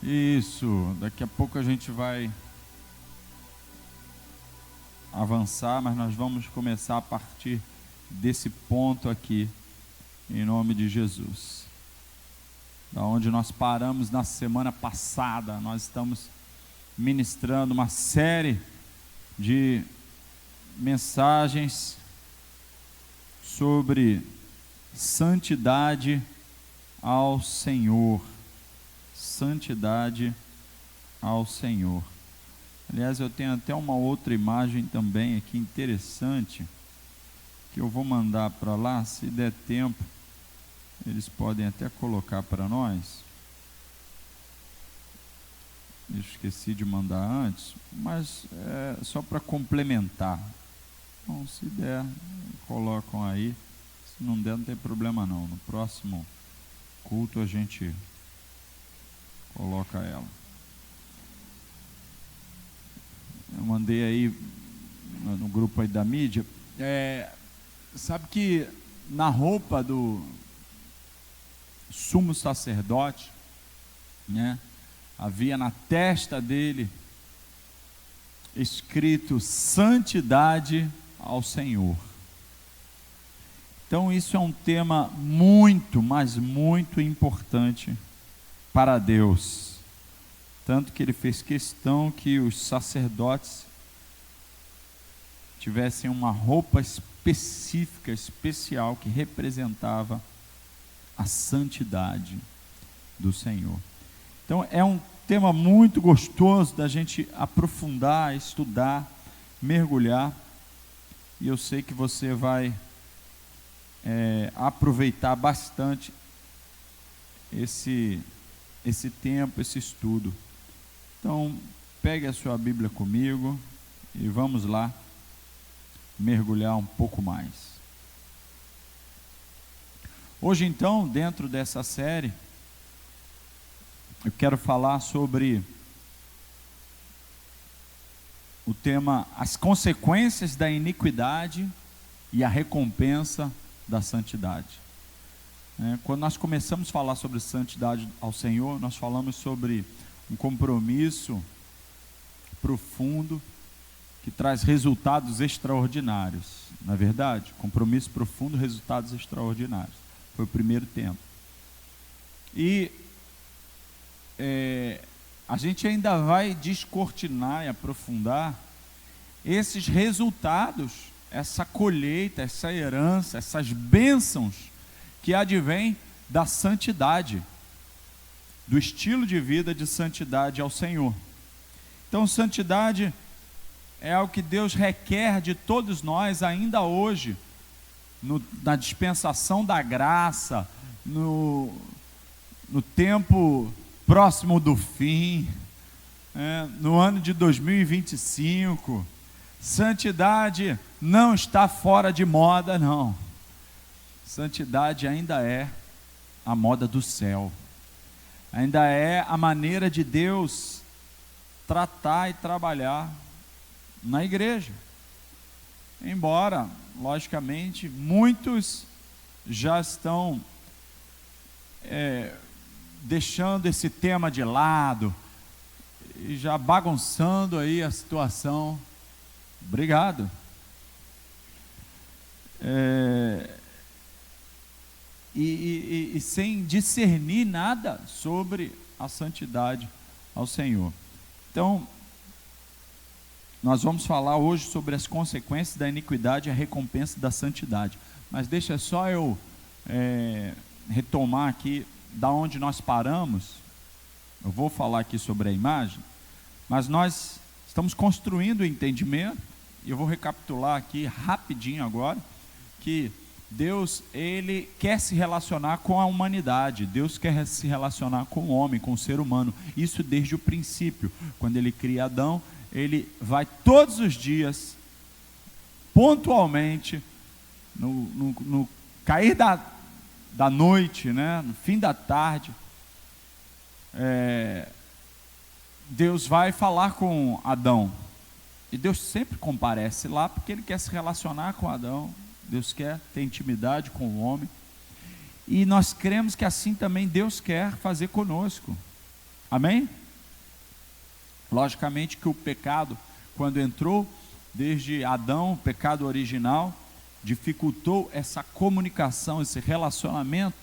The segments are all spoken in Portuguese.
Isso, daqui a pouco a gente vai avançar, mas nós vamos começar a partir desse ponto aqui, em nome de Jesus. Da onde nós paramos na semana passada, nós estamos ministrando uma série de mensagens sobre santidade ao Senhor. Santidade ao Senhor. Aliás, eu tenho até uma outra imagem também aqui interessante, que eu vou mandar para lá, se der tempo, eles podem até colocar para nós. Eu esqueci de mandar antes, mas é só para complementar. Então, se der, colocam aí. Se não der, não tem problema não. No próximo culto a gente coloca ela. Eu mandei aí no grupo aí da mídia. Sabe que na roupa do sumo sacerdote, né, havia na testa dele escrito santidade ao Senhor. Então isso é um tema muito, mas muito importante para Deus, tanto que ele fez questão que os sacerdotes tivessem uma roupa específica, especial, que representava a santidade do Senhor. Então é um tema muito gostoso da gente aprofundar, estudar, mergulhar, e eu sei que você vai aproveitar bastante esse tempo, esse estudo. Então, pegue a sua Bíblia comigo e vamos lá mergulhar um pouco mais. Hoje, então, dentro dessa série, eu quero falar sobre o tema as consequências da iniquidade e a recompensa da santidade. Quando nós começamos a falar sobre santidade ao Senhor, nós falamos sobre um compromisso profundo que traz resultados extraordinários. Não é verdade? Compromisso profundo, resultados extraordinários. Foi o primeiro tempo. E a gente ainda vai descortinar e aprofundar esses resultados, essa colheita, essa herança, essas bênçãos que advém da santidade, do estilo de vida de santidade ao Senhor. Então, santidade é algo que Deus requer de todos nós ainda hoje, na dispensação da graça, no tempo próximo do fim, no ano de 2025, santidade não está fora de moda, não. Santidade ainda é a moda do céu, ainda é a maneira de Deus tratar e trabalhar na igreja. Embora, logicamente, muitos já estão deixando esse tema de lado e já bagunçando aí a situação. Obrigado. E sem discernir nada sobre a santidade ao Senhor. Então, nós vamos falar hoje sobre as consequências da iniquidade e a recompensa da santidade. Mas deixa só eu retomar aqui da onde nós paramos. Eu vou falar aqui sobre a imagem, mas nós estamos construindo o entendimento, e eu vou recapitular aqui rapidinho agora, que Deus, Ele quer se relacionar com a humanidade, Deus quer se relacionar com o homem, com o ser humano, isso desde o princípio. Quando Ele cria Adão, Ele vai todos os dias, pontualmente, no cair da noite, né, no fim da tarde, Deus vai falar com Adão, e Deus sempre comparece lá, porque Ele quer se relacionar com Adão, Deus quer ter intimidade com o homem, e nós cremos que assim também Deus quer fazer conosco. Amém? Logicamente que o pecado, quando entrou, desde Adão, o pecado original, dificultou essa comunicação, esse relacionamento,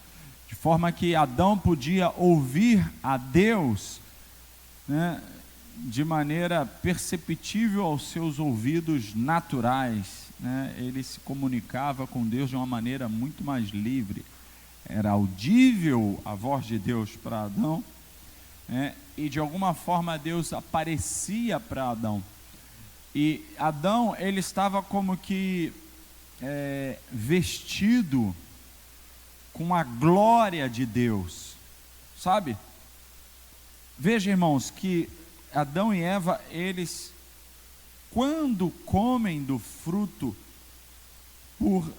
de forma que Adão podia ouvir a Deus, né, de maneira perceptível aos seus ouvidos naturais, né? Ele se comunicava com Deus de uma maneira muito mais livre. Era audível a voz de Deus para Adão, né? E de alguma forma Deus aparecia para Adão. E Adão, ele estava como que vestido com a glória de Deus, sabe? Veja, irmãos, que Adão e Eva, eles, quando comem do fruto, por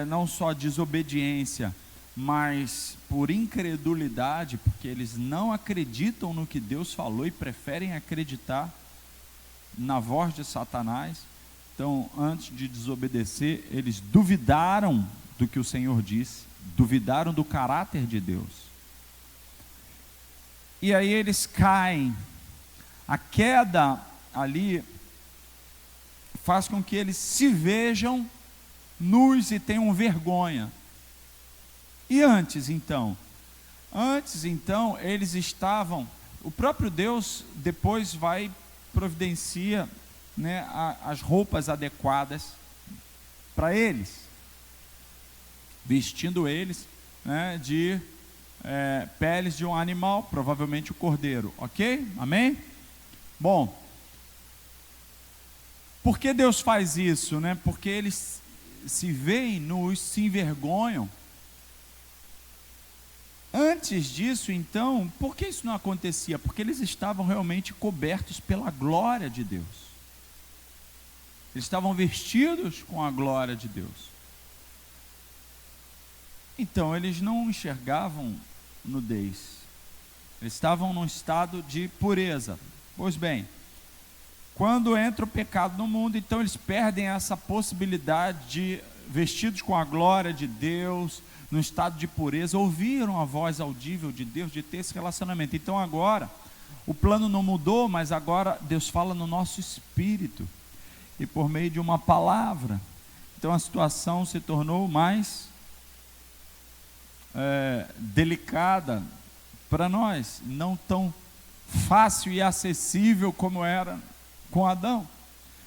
não só desobediência, mas por incredulidade, porque eles não acreditam no que Deus falou e preferem acreditar na voz de Satanás. Então, antes de desobedecer, eles duvidaram do que o Senhor disse, duvidaram do caráter de Deus. E aí eles caem. A queda ali faz com que eles se vejam nus e tenham vergonha. E antes então? Antes então, eles estavam, o próprio Deus depois vai providencia, né, as roupas adequadas para eles, vestindo eles, né, de peles de um animal, provavelmente o cordeiro, ok? Amém? Bom, por que Deus faz isso, né? Porque eles se veem nus, se envergonham. Antes disso, então, por que isso não acontecia? Porque eles estavam realmente cobertos pela glória de Deus. Eles estavam vestidos com a glória de Deus. Então, eles não enxergavam nudez. Eles estavam num estado de pureza. Pois bem, quando entra o pecado no mundo, então eles perdem essa possibilidade de, vestidos com a glória de Deus, no estado de pureza, ouviram a voz audível de Deus, de ter esse relacionamento. Então agora, o plano não mudou, mas agora Deus fala no nosso espírito, e por meio de uma palavra. Então a situação se tornou mais delicada para nós, não tão fácil e acessível como era com Adão,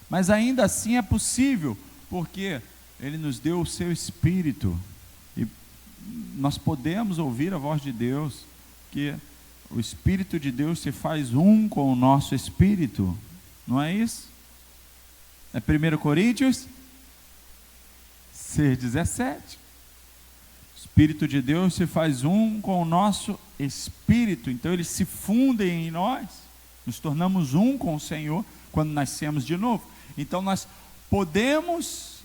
mas ainda assim é possível, porque Ele nos deu o seu Espírito, e nós podemos ouvir a voz de Deus, que o Espírito de Deus se faz um com o nosso Espírito, não é isso? É 1 Coríntios 6,17. O Espírito de Deus se faz um com o nosso Espírito, então eles se fundem em nós, nos tornamos um com o Senhor, quando nascemos de novo. Então nós podemos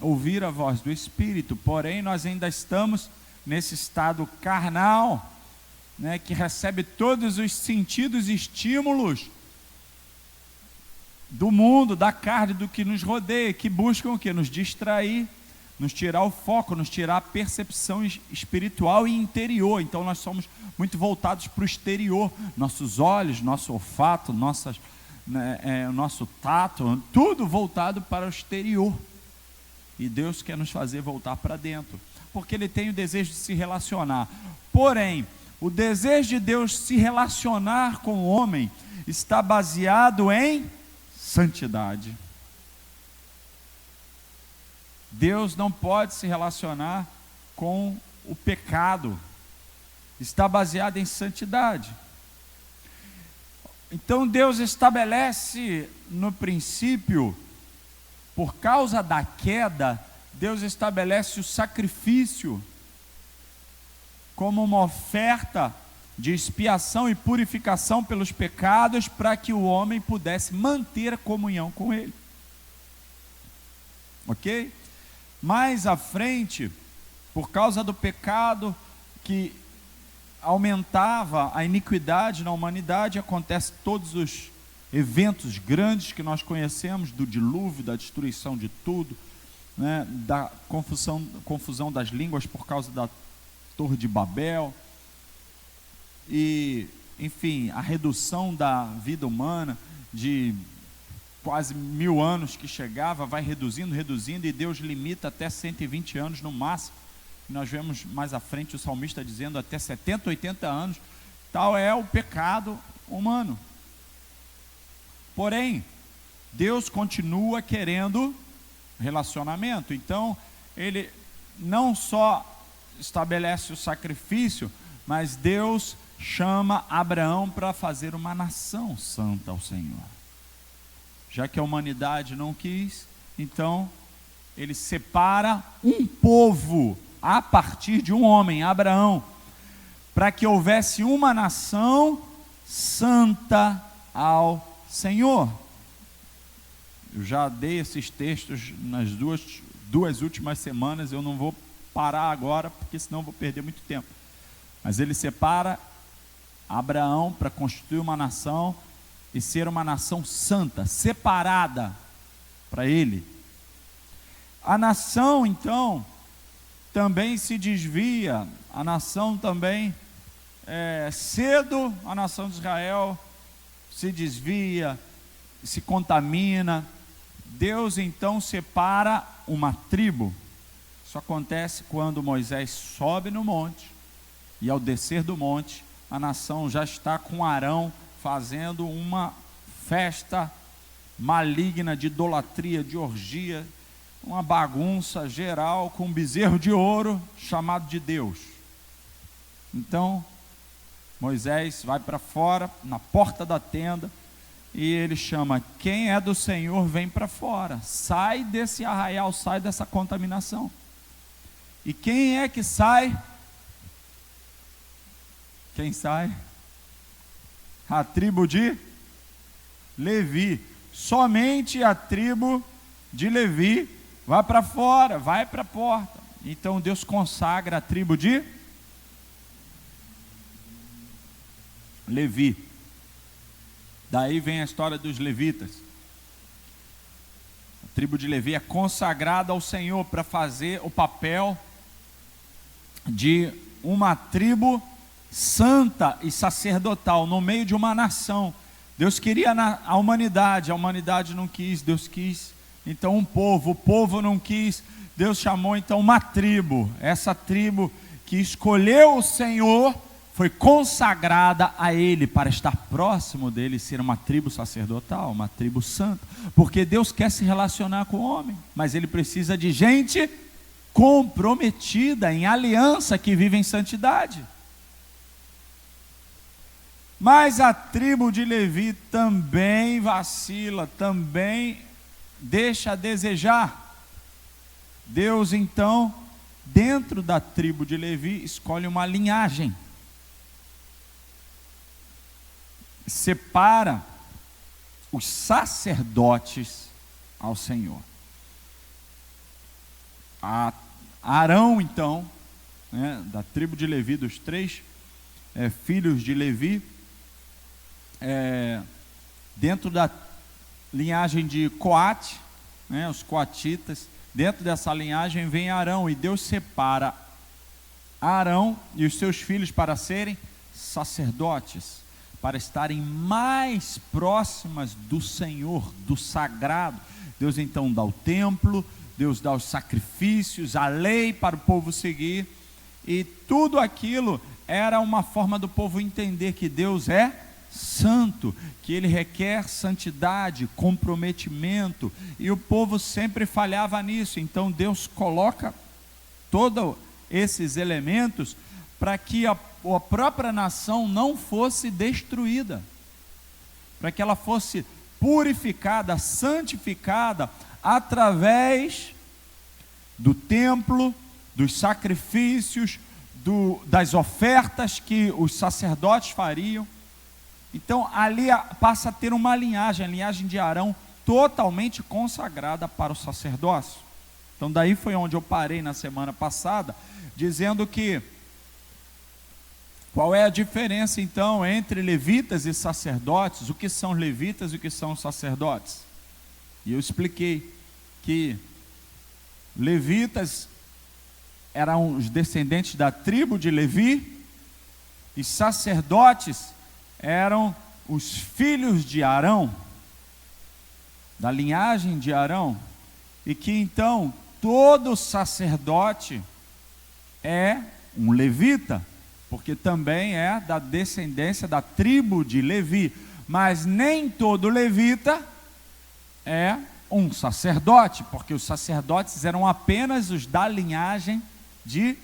ouvir a voz do Espírito, porém nós ainda estamos nesse estado carnal, né, que recebe todos os sentidos e estímulos do mundo, da carne, do que nos rodeia, que buscam o quê? Nos distrair, nos tirar o foco, nos tirar a percepção espiritual e interior. Então nós somos muito voltados para o exterior, nossos olhos, nosso olfato, nosso tato, tudo voltado para o exterior. E Deus quer nos fazer voltar para dentro, porque Ele tem o desejo de se relacionar. Porém, o desejo de Deus se relacionar com o homem está baseado em santidade. Deus não pode se relacionar com o pecado, está baseado em santidade. Então Deus estabelece no princípio, por causa da queda, Deus estabelece o sacrifício como uma oferta de expiação e purificação pelos pecados, para que o homem pudesse manter a comunhão com Ele. Ok? Mais à frente, por causa do pecado que aumentava a iniquidade na humanidade, acontece todos os eventos grandes que nós conhecemos, do dilúvio, da destruição de tudo, né, da confusão das línguas por causa da Torre de Babel, e enfim, a redução da vida humana de quase 1000 anos que chegava, vai reduzindo, e Deus limita até 120 anos no máximo. Nós vemos mais à frente o salmista dizendo até 70, 80 anos. Tal é o pecado humano. Porém, Deus continua querendo relacionamento. Então, Ele não só estabelece o sacrifício, mas Deus chama Abraão para fazer uma nação santa ao Senhor. Já que a humanidade não quis, então Ele separa um povo a partir de um homem, Abraão, para que houvesse uma nação santa ao Senhor. Eu já dei esses textos nas duas últimas semanas, eu não vou parar agora, porque senão eu vou perder muito tempo. Mas ele separa Abraão para constituir uma nação e ser uma nação santa, separada para ele. A nação, então, também se desvia, a nação também, cedo a nação de Israel se desvia, se contamina. Deus então separa uma tribo. Isso acontece quando Moisés sobe no monte, e ao descer do monte, a nação já está com Arão fazendo uma festa maligna de idolatria, de orgia, uma bagunça geral com um bezerro de ouro chamado de Deus. Então, Moisés vai para fora, na porta da tenda, e ele chama: quem é do Senhor vem para fora, sai desse arraial, sai dessa contaminação. E quem é que sai? Quem sai? A tribo de Levi. Somente a tribo de Levi vai para fora, vai para a porta. Então Deus consagra a tribo de Levi. Daí vem a história dos levitas. A tribo de Levi é consagrada ao Senhor para fazer o papel de uma tribo santa e sacerdotal no meio de uma nação. Deus queria a humanidade não quis, Deus quis então um povo, o povo não quis, Deus chamou então uma tribo. Essa tribo que escolheu o Senhor foi consagrada a Ele para estar próximo dele, ser uma tribo sacerdotal, uma tribo santa, porque Deus quer se relacionar com o homem, mas Ele precisa de gente comprometida em aliança, que vive em santidade. Mas a tribo de Levi também vacila, também deixa a desejar. Deus então, dentro da tribo de Levi, escolhe uma linhagem, separa os sacerdotes ao Senhor. Arão então, da tribo de Levi, dos 3 filhos de Levi, dentro da linhagem de Coate, os coatitas, dentro dessa linhagem vem Arão, e Deus separa Arão e os seus filhos para serem sacerdotes, para estarem mais próximas do Senhor, do sagrado. Deus então dá o templo, Deus dá os sacrifícios, a lei para o povo seguir, e tudo aquilo era uma forma do povo entender que Deus é santo, que Ele requer santidade, comprometimento, e o povo sempre falhava nisso. Então Deus coloca todos esses elementos para que a própria nação não fosse destruída, para que ela fosse purificada, santificada, através do templo, dos sacrifícios, das ofertas que os sacerdotes fariam. Então ali passa a ter uma linhagem, a linhagem de Arão, totalmente consagrada para o sacerdócio. Então daí foi onde eu parei na semana passada, dizendo que qual é a diferença então entre levitas e sacerdotes, o que são levitas e o que são sacerdotes. E eu expliquei que levitas eram os descendentes da tribo de Levi, e sacerdotes eram os filhos de Arão, da linhagem de Arão, e que então todo sacerdote é um levita, porque também é da descendência da tribo de Levi, mas nem todo levita é um sacerdote, porque os sacerdotes eram apenas os da linhagem de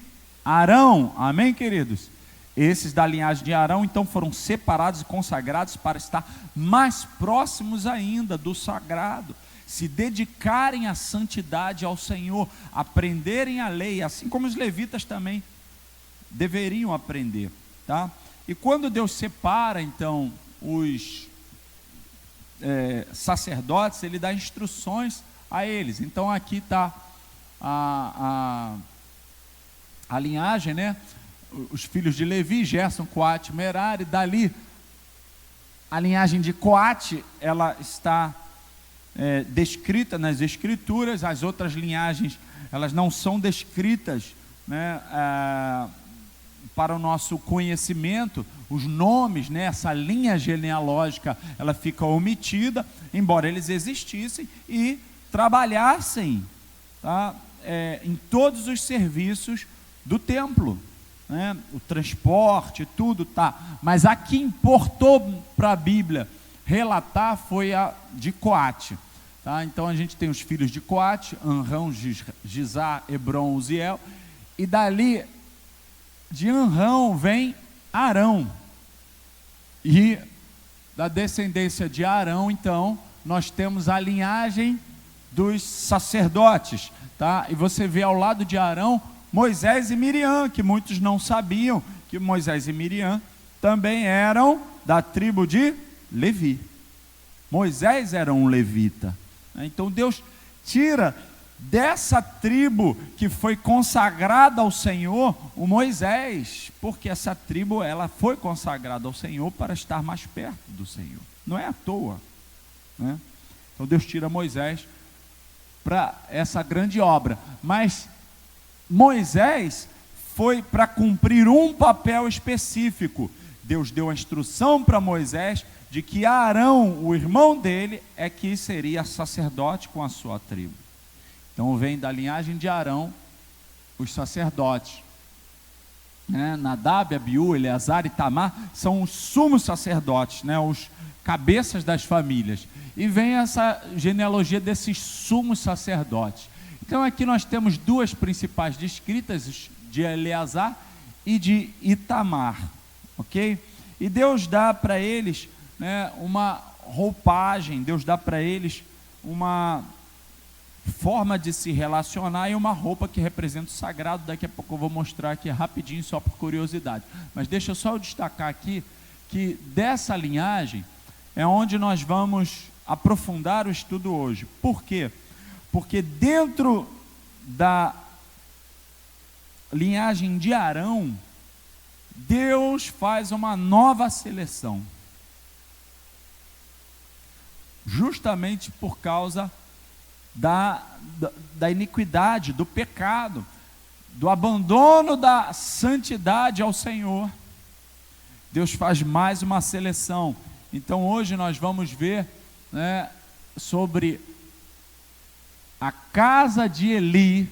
Arão, amém, queridos? Esses da linhagem de Arão, então, foram separados e consagrados para estar mais próximos ainda do sagrado, se dedicarem à santidade ao Senhor, aprenderem a lei, assim como os levitas também deveriam aprender, tá? E quando Deus separa, então, os sacerdotes, Ele dá instruções a eles. Então, aqui está a linhagem, né? Os filhos de Levi, Gerson, Coate, Merari. Dali, a linhagem de Coate, ela está descrita nas escrituras. As outras linhagens, elas não são descritas, né, para o nosso conhecimento. Os nomes, né, essa linha genealógica, ela fica omitida, embora eles existissem e trabalhassem, tá, em todos os serviços do templo, né, o transporte, tudo, tá. Mas a que importou para a Bíblia relatar foi a de Coate, tá? Então a gente tem os filhos de Coate, Amrão, Gizar, Hebron, Uziel, e dali de Amrão vem Arão, e da descendência de Arão, então, nós temos a linhagem dos sacerdotes, tá? E você vê ao lado de Arão, Moisés e Miriam, que muitos não sabiam, que Moisés e Miriam também eram da tribo de Levi. Moisés era um levita, né? Então Deus tira dessa tribo que foi consagrada ao Senhor, o Moisés, porque essa tribo, ela foi consagrada ao Senhor para estar mais perto do Senhor, não é à toa, né? Então Deus tira Moisés para essa grande obra, mas Moisés foi para cumprir um papel específico. Deus deu a instrução para Moisés de que Arão, o irmão dele, é que seria sacerdote com a sua tribo. Então vem da linhagem de Arão os sacerdotes, né? Nadab, Abiú, Eleazar e Tamar são os sumos sacerdotes, né? Os cabeças das famílias. E vem essa genealogia desses sumos sacerdotes. Então aqui nós temos duas principais descritas, de Eleazar e de Itamar, ok? E Deus dá para eles, né, uma roupagem, Deus dá para eles uma forma de se relacionar e uma roupa que representa o sagrado. Daqui a pouco eu vou mostrar aqui rapidinho, só por curiosidade, mas deixa eu só destacar aqui, que dessa linhagem é onde nós vamos aprofundar o estudo hoje. Por quê? Porque dentro da linhagem de Arão, Deus faz uma nova seleção, justamente por causa da iniquidade, do pecado, do abandono da santidade ao Senhor. Deus faz mais uma seleção. Então hoje nós vamos ver, né, sobre a casa de Eli,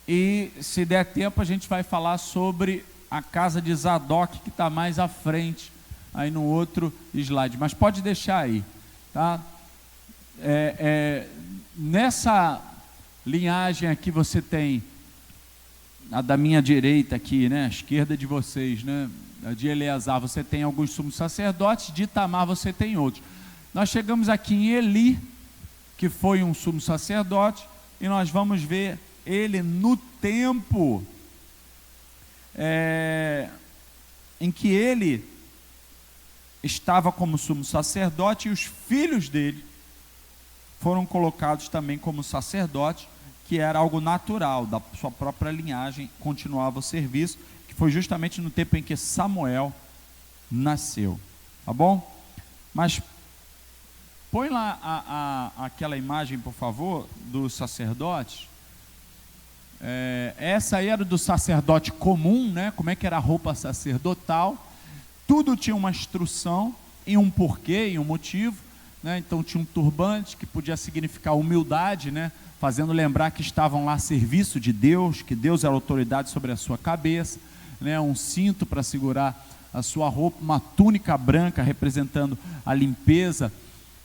e se der tempo a gente vai falar sobre a casa de Zadok, que está mais à frente, aí no outro slide, mas pode deixar aí, tá? Nessa linhagem aqui você tem, a da minha direita aqui, né, a esquerda de vocês, né, a de Eleazar, você tem alguns sumos sacerdotes, de Itamar você tem outros. Nós chegamos aqui em Eli, que foi um sumo sacerdote, e nós vamos ver ele no tempo em que ele estava como sumo sacerdote, e os filhos dele foram colocados também como sacerdote, que era algo natural, da sua própria linhagem, continuava o serviço, que foi justamente no tempo em que Samuel nasceu, tá bom? Mas põe lá aquela imagem, por favor, dos sacerdotes. Essa aí era do sacerdote comum, né? Como é que era a roupa sacerdotal. tudo tinha uma instrução e um porquê e um motivo, né? Então tinha um turbante que podia significar humildade, né? Fazendo lembrar que estavam lá a serviço de Deus, que Deus era autoridade sobre a sua cabeça, né? Um cinto para segurar a sua roupa, uma túnica branca representando a limpeza,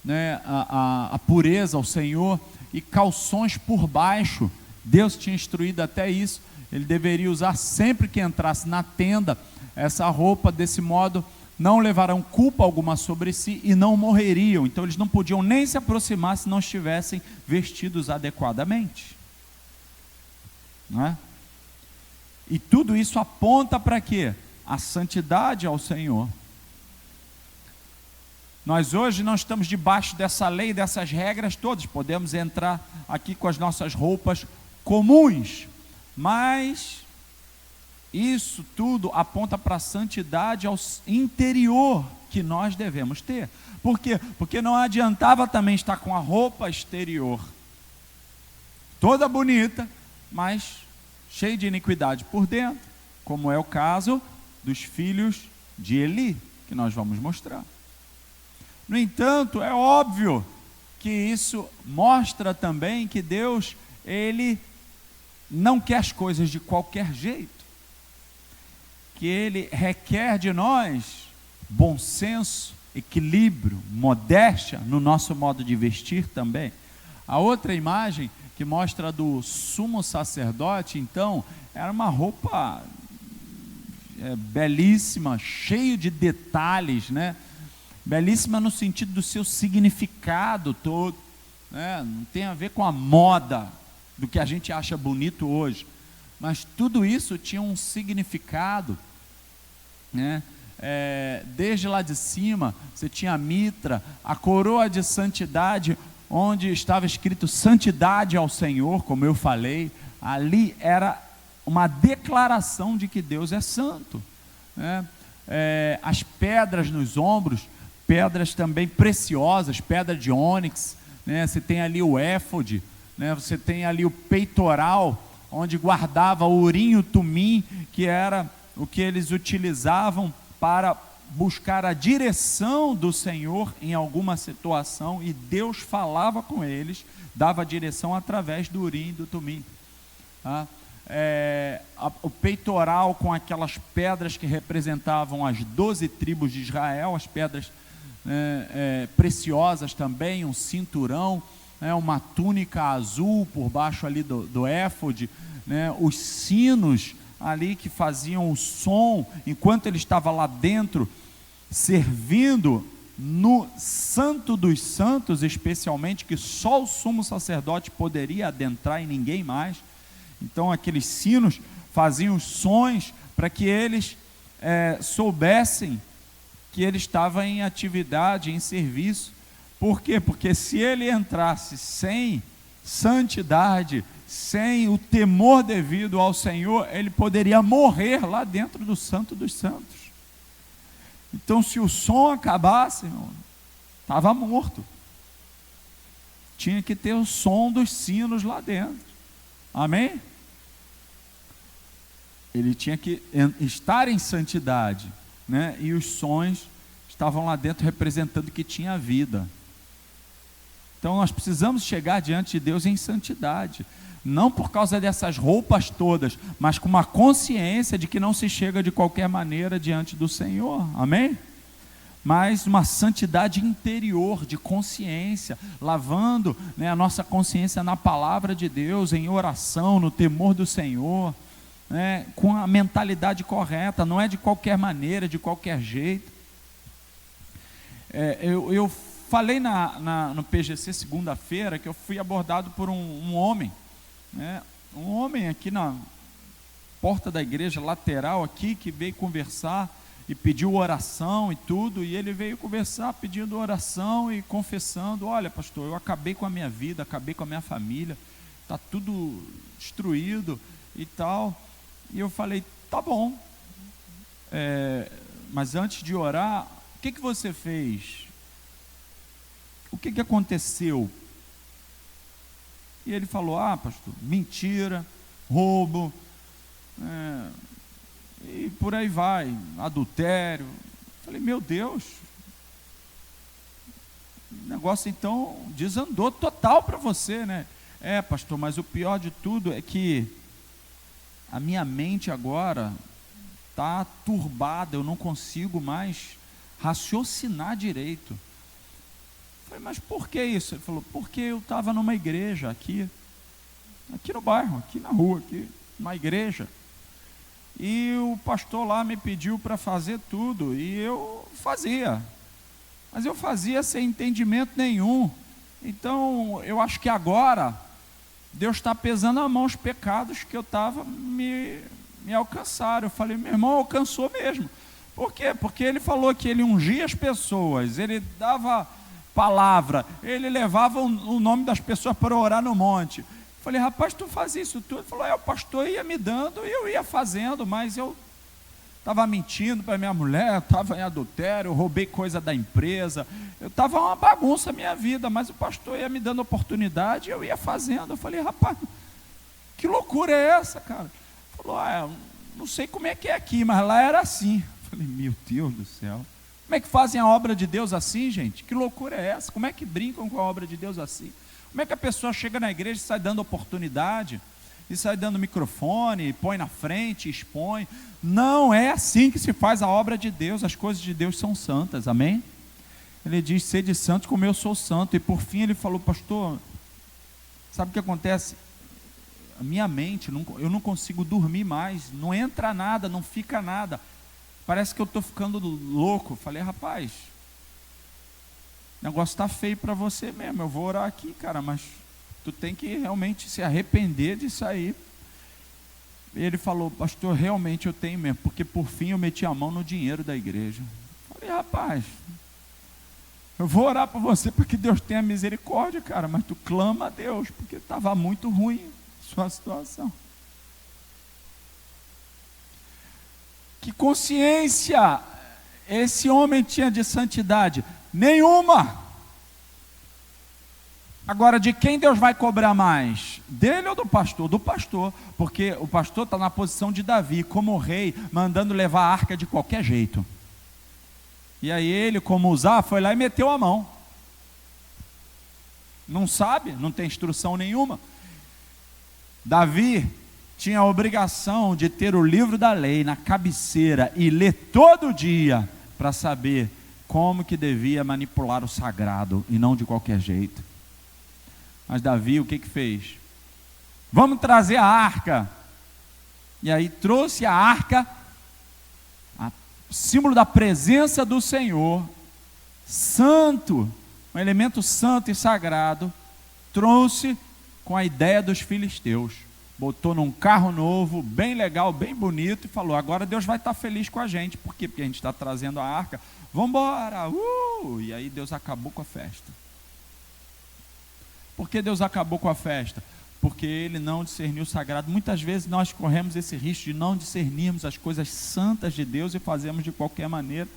né? A pureza ao Senhor, e calções por baixo. Deus tinha instruído até isso, ele deveria usar sempre que entrasse na tenda essa roupa, desse modo não levarão culpa alguma sobre si e não morreriam. Então eles não podiam nem se aproximar se não estivessem vestidos adequadamente, não é? E tudo isso aponta para quê? A santidade ao Senhor. Nós hoje não estamos debaixo dessa lei, dessas regras todas, podemos entrar aqui com as nossas roupas comuns, mas isso tudo aponta para a santidade ao interior que nós devemos ter. Por quê? Porque não adiantava também estar com a roupa exterior toda bonita, mas cheia de iniquidade por dentro, como é o caso dos filhos de Eli, que nós vamos mostrar. No entanto, é óbvio que isso mostra também que Deus, Ele não quer as coisas de qualquer jeito, que Ele requer de nós bom senso, equilíbrio, modéstia no nosso modo de vestir também. A outra imagem que mostra do sumo sacerdote, então, era uma roupa belíssima, cheio de detalhes, né? Belíssima no sentido do seu significado todo, né? Não tem a ver com a moda do que a gente acha bonito hoje, mas tudo isso tinha um significado, né? Desde lá de cima você tinha a mitra, a coroa de santidade, onde estava escrito santidade ao Senhor, como eu falei. Ali era uma declaração de que Deus é santo, né? As pedras nos ombros, pedras também preciosas, pedra de ônix, né? Você tem ali o éfode, né? Você tem ali o peitoral, onde guardava o urim e o tumim, que era o que eles utilizavam para buscar a direção do Senhor em alguma situação, e Deus falava com eles, dava a direção através do urim e do tumim, tá? O peitoral com aquelas pedras que representavam as 12 tribos de Israel, as pedras preciosas também, um cinturão, uma túnica azul por baixo ali do éfode, né? Os sinos ali que faziam o som enquanto ele estava lá dentro servindo no Santo dos Santos, especialmente, que só o sumo sacerdote poderia adentrar e ninguém mais. Então aqueles sinos faziam os sons para que eles soubessem que ele estava em atividade, em serviço. Por quê? Porque se ele entrasse sem santidade, sem o temor devido ao Senhor, ele poderia morrer lá dentro do Santo dos Santos. Então, se o som acabasse, estava morto. Tinha que ter o som dos sinos lá dentro. Amém? Ele tinha que estar em santidade, né? E os sons estavam lá dentro representando que tinha vida. Então nós precisamos chegar diante de Deus em santidade, não por causa dessas roupas todas, mas com uma consciência de que não se chega de qualquer maneira diante do Senhor, amém? Mas uma santidade interior, de consciência, lavando, né, a nossa consciência na palavra de Deus, em oração, no temor do Senhor, né, com a mentalidade correta, não é de qualquer maneira, de qualquer jeito. Eu falei no PGC segunda-feira que eu fui abordado por um homem, né, um homem aqui na porta da igreja lateral aqui, que veio conversar e pediu oração e tudo, e ele veio conversar pedindo oração e confessando: olha, pastor, eu acabei com a minha vida, acabei com a minha família, está tudo destruído e tal. E eu falei: tá bom, mas antes de orar, o que você fez? O que aconteceu? E ele falou: ah, pastor, mentira, roubo, e por aí vai, adultério, Falei, meu Deus, o negócio então desandou total para você, né? É, pastor, mas o pior de tudo é que a minha mente agora está turbada, eu não consigo mais raciocinar direito. Falei, mas por que isso? Ele falou, porque eu estava numa igreja aqui no bairro, aqui na rua, aqui, numa igreja. E o pastor lá me pediu para fazer tudo, e eu fazia. Mas eu fazia sem entendimento nenhum. Então, eu acho que agora, Deus está pesando a mão os pecados que eu estava me alcançaram. Eu falei, meu irmão, alcançou mesmo. Por quê? Porque ele falou que ele ungia as pessoas, ele dava palavra, ele levava o nome das pessoas para orar no monte. Falei, rapaz, tu faz isso tudo? Ele falou, o pastor ia me dando e eu ia fazendo, mas eu estava mentindo para minha mulher, estava em adultério, eu roubei coisa da empresa, eu estava uma bagunça a minha vida, mas o pastor ia me dando oportunidade e eu ia fazendo. Eu falei, rapaz, que loucura é essa, cara? Ele falou, não sei como é que é aqui, mas lá era assim. Eu falei, meu Deus do céu, como é que fazem a obra de Deus assim, gente? Que loucura é essa? Como é que brincam com a obra de Deus assim? Como é que a pessoa chega na igreja e sai dando oportunidade, e sai dando microfone, põe na frente, expõe? Não é assim que se faz a obra de Deus. As coisas de Deus são santas, amém? Ele diz, sede santo como eu sou santo. E por fim ele falou, pastor, sabe o que acontece? A minha mente, eu não consigo dormir mais, não entra nada, não fica nada, parece que eu estou ficando louco. Falei, rapaz, o negócio está feio para você mesmo, eu vou orar aqui, cara, mas tu tem que realmente se arrepender disso aí. E ele falou, pastor, realmente eu tenho mesmo, porque por fim eu meti a mão no dinheiro da igreja. Falei, rapaz, eu vou orar por você para que Deus tenha misericórdia, cara, mas tu clama a Deus, porque estava muito ruim a sua situação. Que consciência esse homem tinha de santidade? Nenhuma. Agora, de quem Deus vai cobrar mais? Dele ou do pastor? Do pastor, porque o pastor está na posição de Davi, como rei, mandando levar a arca de qualquer jeito. E aí ele, como usar, foi lá e meteu a mão. Não sabe, não tem instrução nenhuma. Davi tinha a obrigação de ter o livro da lei na cabeceira e ler todo dia para saber como que devia manipular o sagrado e não de qualquer jeito. Mas Davi o que fez? Vamos trazer a arca. E aí trouxe a arca, símbolo da presença do Senhor, santo, um elemento santo e sagrado, trouxe com a ideia dos filisteus, botou num carro novo, bem legal, bem bonito, e falou, agora Deus vai estar feliz com a gente. Por quê? Porque a gente está trazendo a arca, vamos embora, e aí Deus acabou com a festa. Por que Deus acabou com a festa? Porque ele não discerniu o sagrado. Muitas vezes nós corremos esse risco de não discernirmos as coisas santas de Deus e fazemos de qualquer maneira.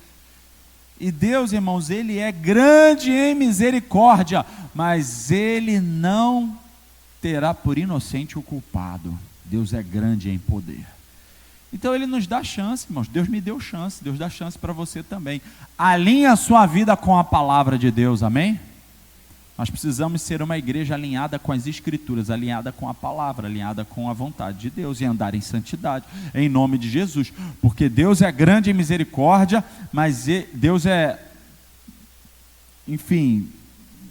E Deus, irmãos, ele é grande em misericórdia, mas ele não terá por inocente o culpado. Deus é grande em poder. Então ele nos dá chance, irmãos. Deus me deu chance, Deus dá chance para você também. Alinhe a sua vida com a palavra de Deus, amém? Nós precisamos ser uma igreja alinhada com as Escrituras, alinhada com a palavra, alinhada com a vontade de Deus e andar em santidade, em nome de Jesus, porque Deus é grande em misericórdia, mas Deus é, enfim,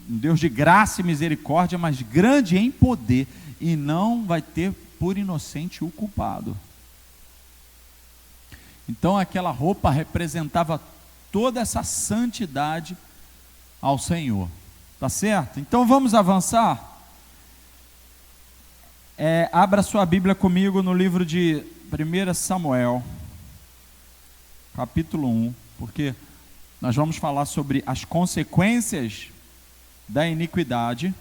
um Deus de graça e misericórdia, mas grande em poder, e não vai ter por inocente o culpado. Então aquela roupa representava toda essa santidade ao Senhor. Tá certo? Então vamos avançar. Abra sua Bíblia comigo no livro de 1 Samuel, capítulo 1, porque nós vamos falar sobre as consequências da iniquidade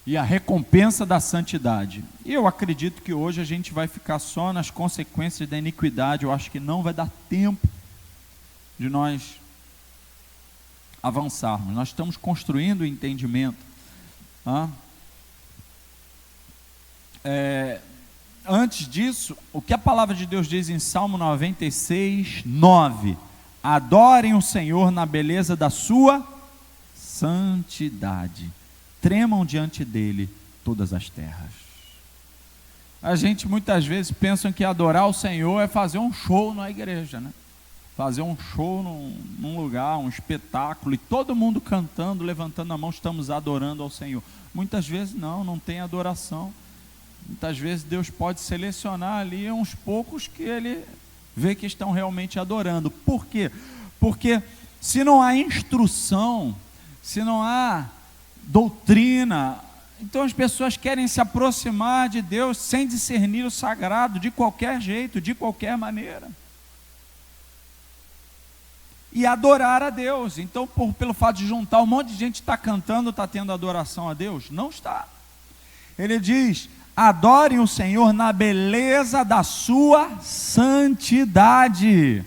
e a recompensa da santidade. E eu acredito que hoje a gente vai ficar só nas consequências da iniquidade. Eu acho que não vai dar tempo de nós avançarmos. Nós estamos construindo o entendimento. antes disso, o que a palavra de Deus diz em Salmo 96, 9: adorem o Senhor na beleza da sua santidade, tremam diante dele todas as terras. A gente muitas vezes pensa que adorar o Senhor é fazer um show na igreja, né? Fazer um show num lugar, um espetáculo, e todo mundo cantando, levantando a mão, estamos adorando ao Senhor. Muitas vezes não tem adoração. Muitas vezes Deus pode selecionar ali uns poucos que Ele vê que estão realmente adorando. Por quê? Porque se não há instrução, se não há doutrina, então as pessoas querem se aproximar de Deus sem discernir o sagrado, de qualquer jeito, de qualquer maneira. E adorar a Deus. Então, pelo fato de juntar um monte de gente está cantando, está tendo adoração a Deus? Não está. Ele diz: adorem o Senhor na beleza da sua santidade,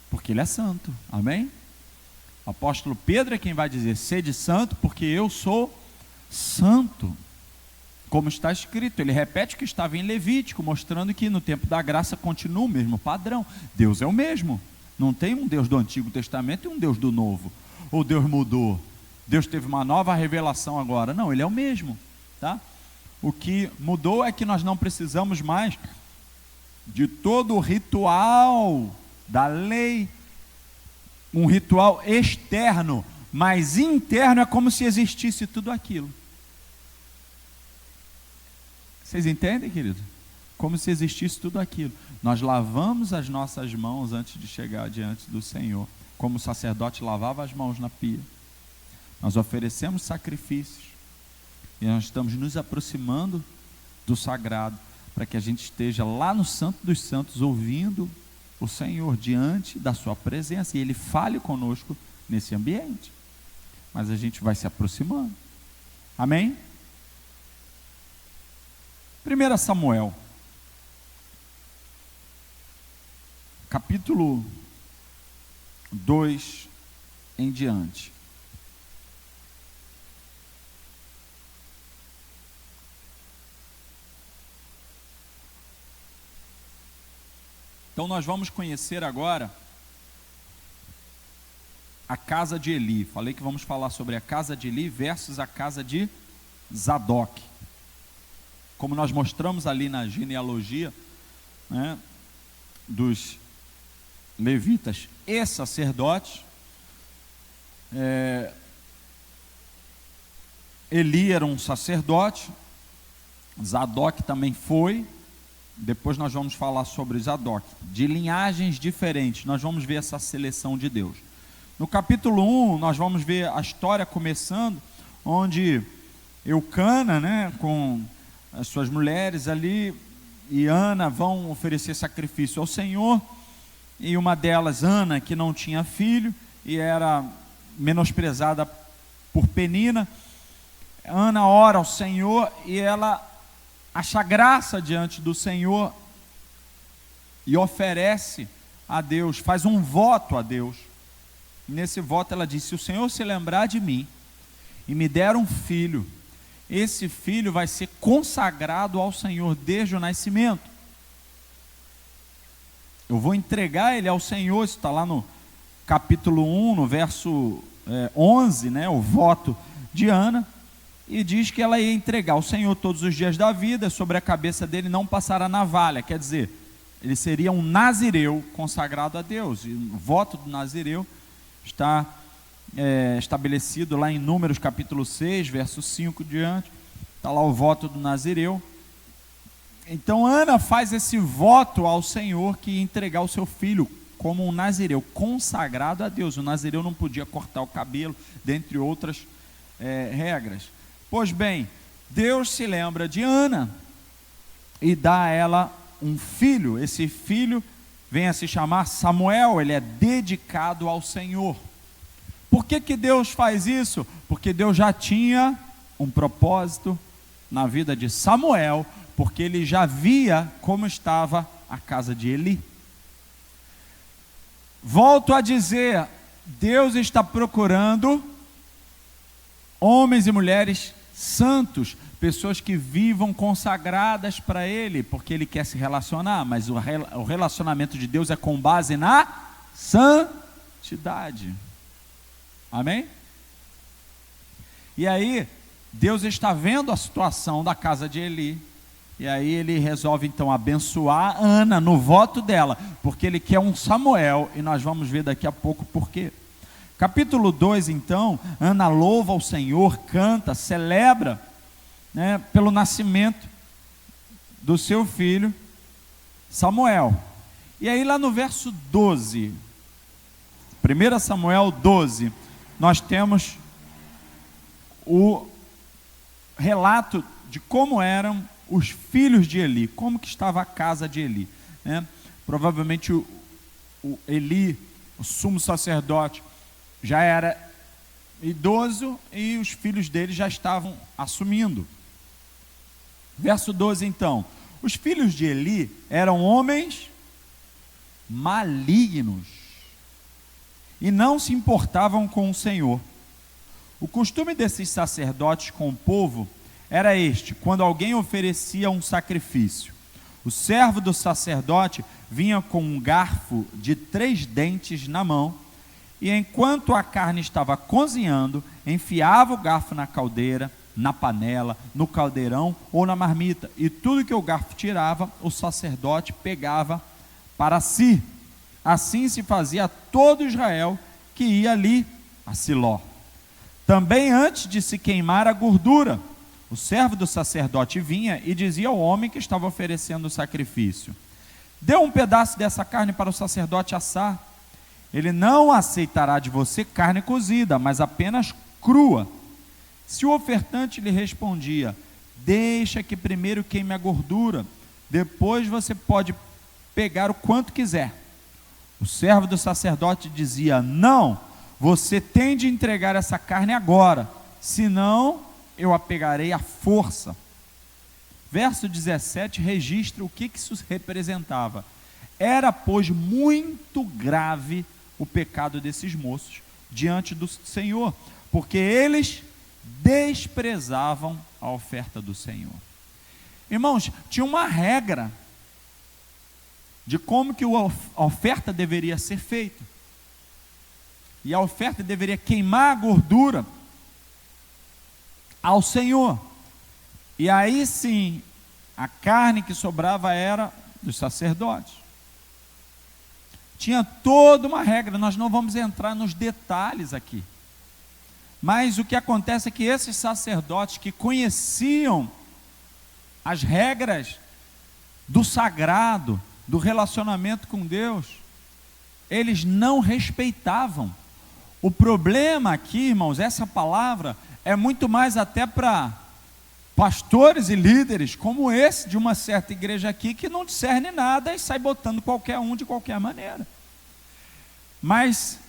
porque Ele é santo. Amém? O apóstolo Pedro é quem vai dizer: sede santo, porque eu sou santo, como está escrito. Ele repete o que estava em Levítico, mostrando que no tempo da graça continua o mesmo padrão. Deus é o mesmo. Não tem um Deus do Antigo Testamento e um Deus do Novo. Ou Deus mudou, Deus teve uma nova revelação agora. Não, Ele é o mesmo, tá? O que mudou é que nós não precisamos mais de todo o ritual da lei, um ritual externo, mas interno é como se existisse tudo aquilo. Vocês entendem, querido? Como se existisse tudo aquilo. Nós lavamos as nossas mãos antes de chegar diante do Senhor, como o sacerdote lavava as mãos na pia. Nós oferecemos sacrifícios, e nós estamos nos aproximando do sagrado, para que a gente esteja lá no Santo dos Santos, ouvindo o Senhor, diante da sua presença, e Ele fale conosco nesse ambiente. Mas a gente vai se aproximando. Amém? 1 Samuel, capítulo 2 em diante. Então nós vamos conhecer agora a casa de Eli. Falei que vamos falar sobre a casa de Eli versus a casa de Zadok. Como nós mostramos ali na genealogia, né, dos levitas e sacerdotes, Eli era um sacerdote, Zadok também foi. Depois nós vamos falar sobre Zadok, de linhagens diferentes. Nós vamos ver essa seleção de Deus. No capítulo 1, nós vamos ver a história começando, onde Eucana, né, com as suas mulheres ali, e Ana vão oferecer sacrifício ao Senhor, e uma delas, Ana, que não tinha filho, e era menosprezada por Penina. Ana ora ao Senhor, e ela acha graça diante do Senhor, e oferece a Deus, faz um voto a Deus. Nesse voto ela diz: se o Senhor se lembrar de mim, e me der um filho, esse filho vai ser consagrado ao Senhor desde o nascimento. Eu vou entregar ele ao Senhor. Isso está lá no capítulo 1, no verso 11, né, o voto de Ana, e diz que ela ia entregar ao Senhor todos os dias da vida, sobre a cabeça dele não passará navalha, quer dizer, ele seria um nazireu consagrado a Deus, e o voto do nazireu está estabelecido lá em Números capítulo 6, verso 5 diante, está lá o voto do nazireu. Então Ana faz esse voto ao Senhor, que ia entregar o seu filho como um nazireu, consagrado a Deus. O nazireu não podia cortar o cabelo, dentre outras regras. Pois bem, Deus se lembra de Ana, e dá a ela um filho. Esse filho vem a se chamar Samuel, ele é dedicado ao Senhor. Por que Deus faz isso? Porque Deus já tinha um propósito na vida de Samuel, porque ele já via como estava a casa de Eli. Volto a dizer, Deus está procurando homens e mulheres santos, pessoas que vivam consagradas para Ele, porque Ele quer se relacionar, mas o relacionamento de Deus é com base na santidade. Amém? E aí, Deus está vendo a situação da casa de Eli, e aí Ele resolve então abençoar Ana no voto dela, porque Ele quer um Samuel, e nós vamos ver daqui a pouco por quê. Capítulo 2 então, Ana louva ao Senhor, canta, celebra, né, pelo nascimento do seu filho Samuel. E aí lá no verso 12, 1 Samuel 12, nós temos o relato de como eram os filhos de Eli, como que estava a casa de Eli, né? Provavelmente o Eli, o sumo sacerdote, já era idoso e os filhos dele já estavam assumindo. Verso 12 então, os filhos de Eli eram homens malignos e não se importavam com o Senhor. O costume desses sacerdotes com o povo era este: quando alguém oferecia um sacrifício, o servo do sacerdote vinha com um garfo de 3 dentes na mão, e enquanto a carne estava cozinhando, enfiava o garfo na caldeira, na panela, no caldeirão ou na marmita, e tudo que o garfo tirava, o sacerdote pegava para si. Assim se fazia a todo Israel que ia ali a Siló. Também antes de se queimar a gordura, o servo do sacerdote vinha e dizia ao homem que estava oferecendo o sacrifício: dê um pedaço dessa carne para o sacerdote assar. Ele não aceitará de você carne cozida, mas apenas crua. Se o ofertante lhe respondia: deixa que primeiro queime a gordura, depois você pode pegar o quanto quiser, o servo do sacerdote dizia: não, você tem de entregar essa carne agora, senão eu a pegarei à força. Verso 17 registra o que isso representava. Era, pois, muito grave o pecado desses moços diante do Senhor, porque eles desprezavam a oferta do Senhor. Irmãos, tinha uma regra de como que a oferta deveria ser feita, e a oferta deveria queimar a gordura ao Senhor, e aí sim, a carne que sobrava era dos sacerdotes. Tinha toda uma regra, nós não vamos entrar nos detalhes aqui, mas o que acontece é que esses sacerdotes que conheciam as regras do sagrado, do relacionamento com Deus, eles não respeitavam. O problema aqui, irmãos, essa palavra é muito mais até para pastores e líderes como esse de uma certa igreja aqui, que não discerne nada e sai botando qualquer um de qualquer maneira. Mas,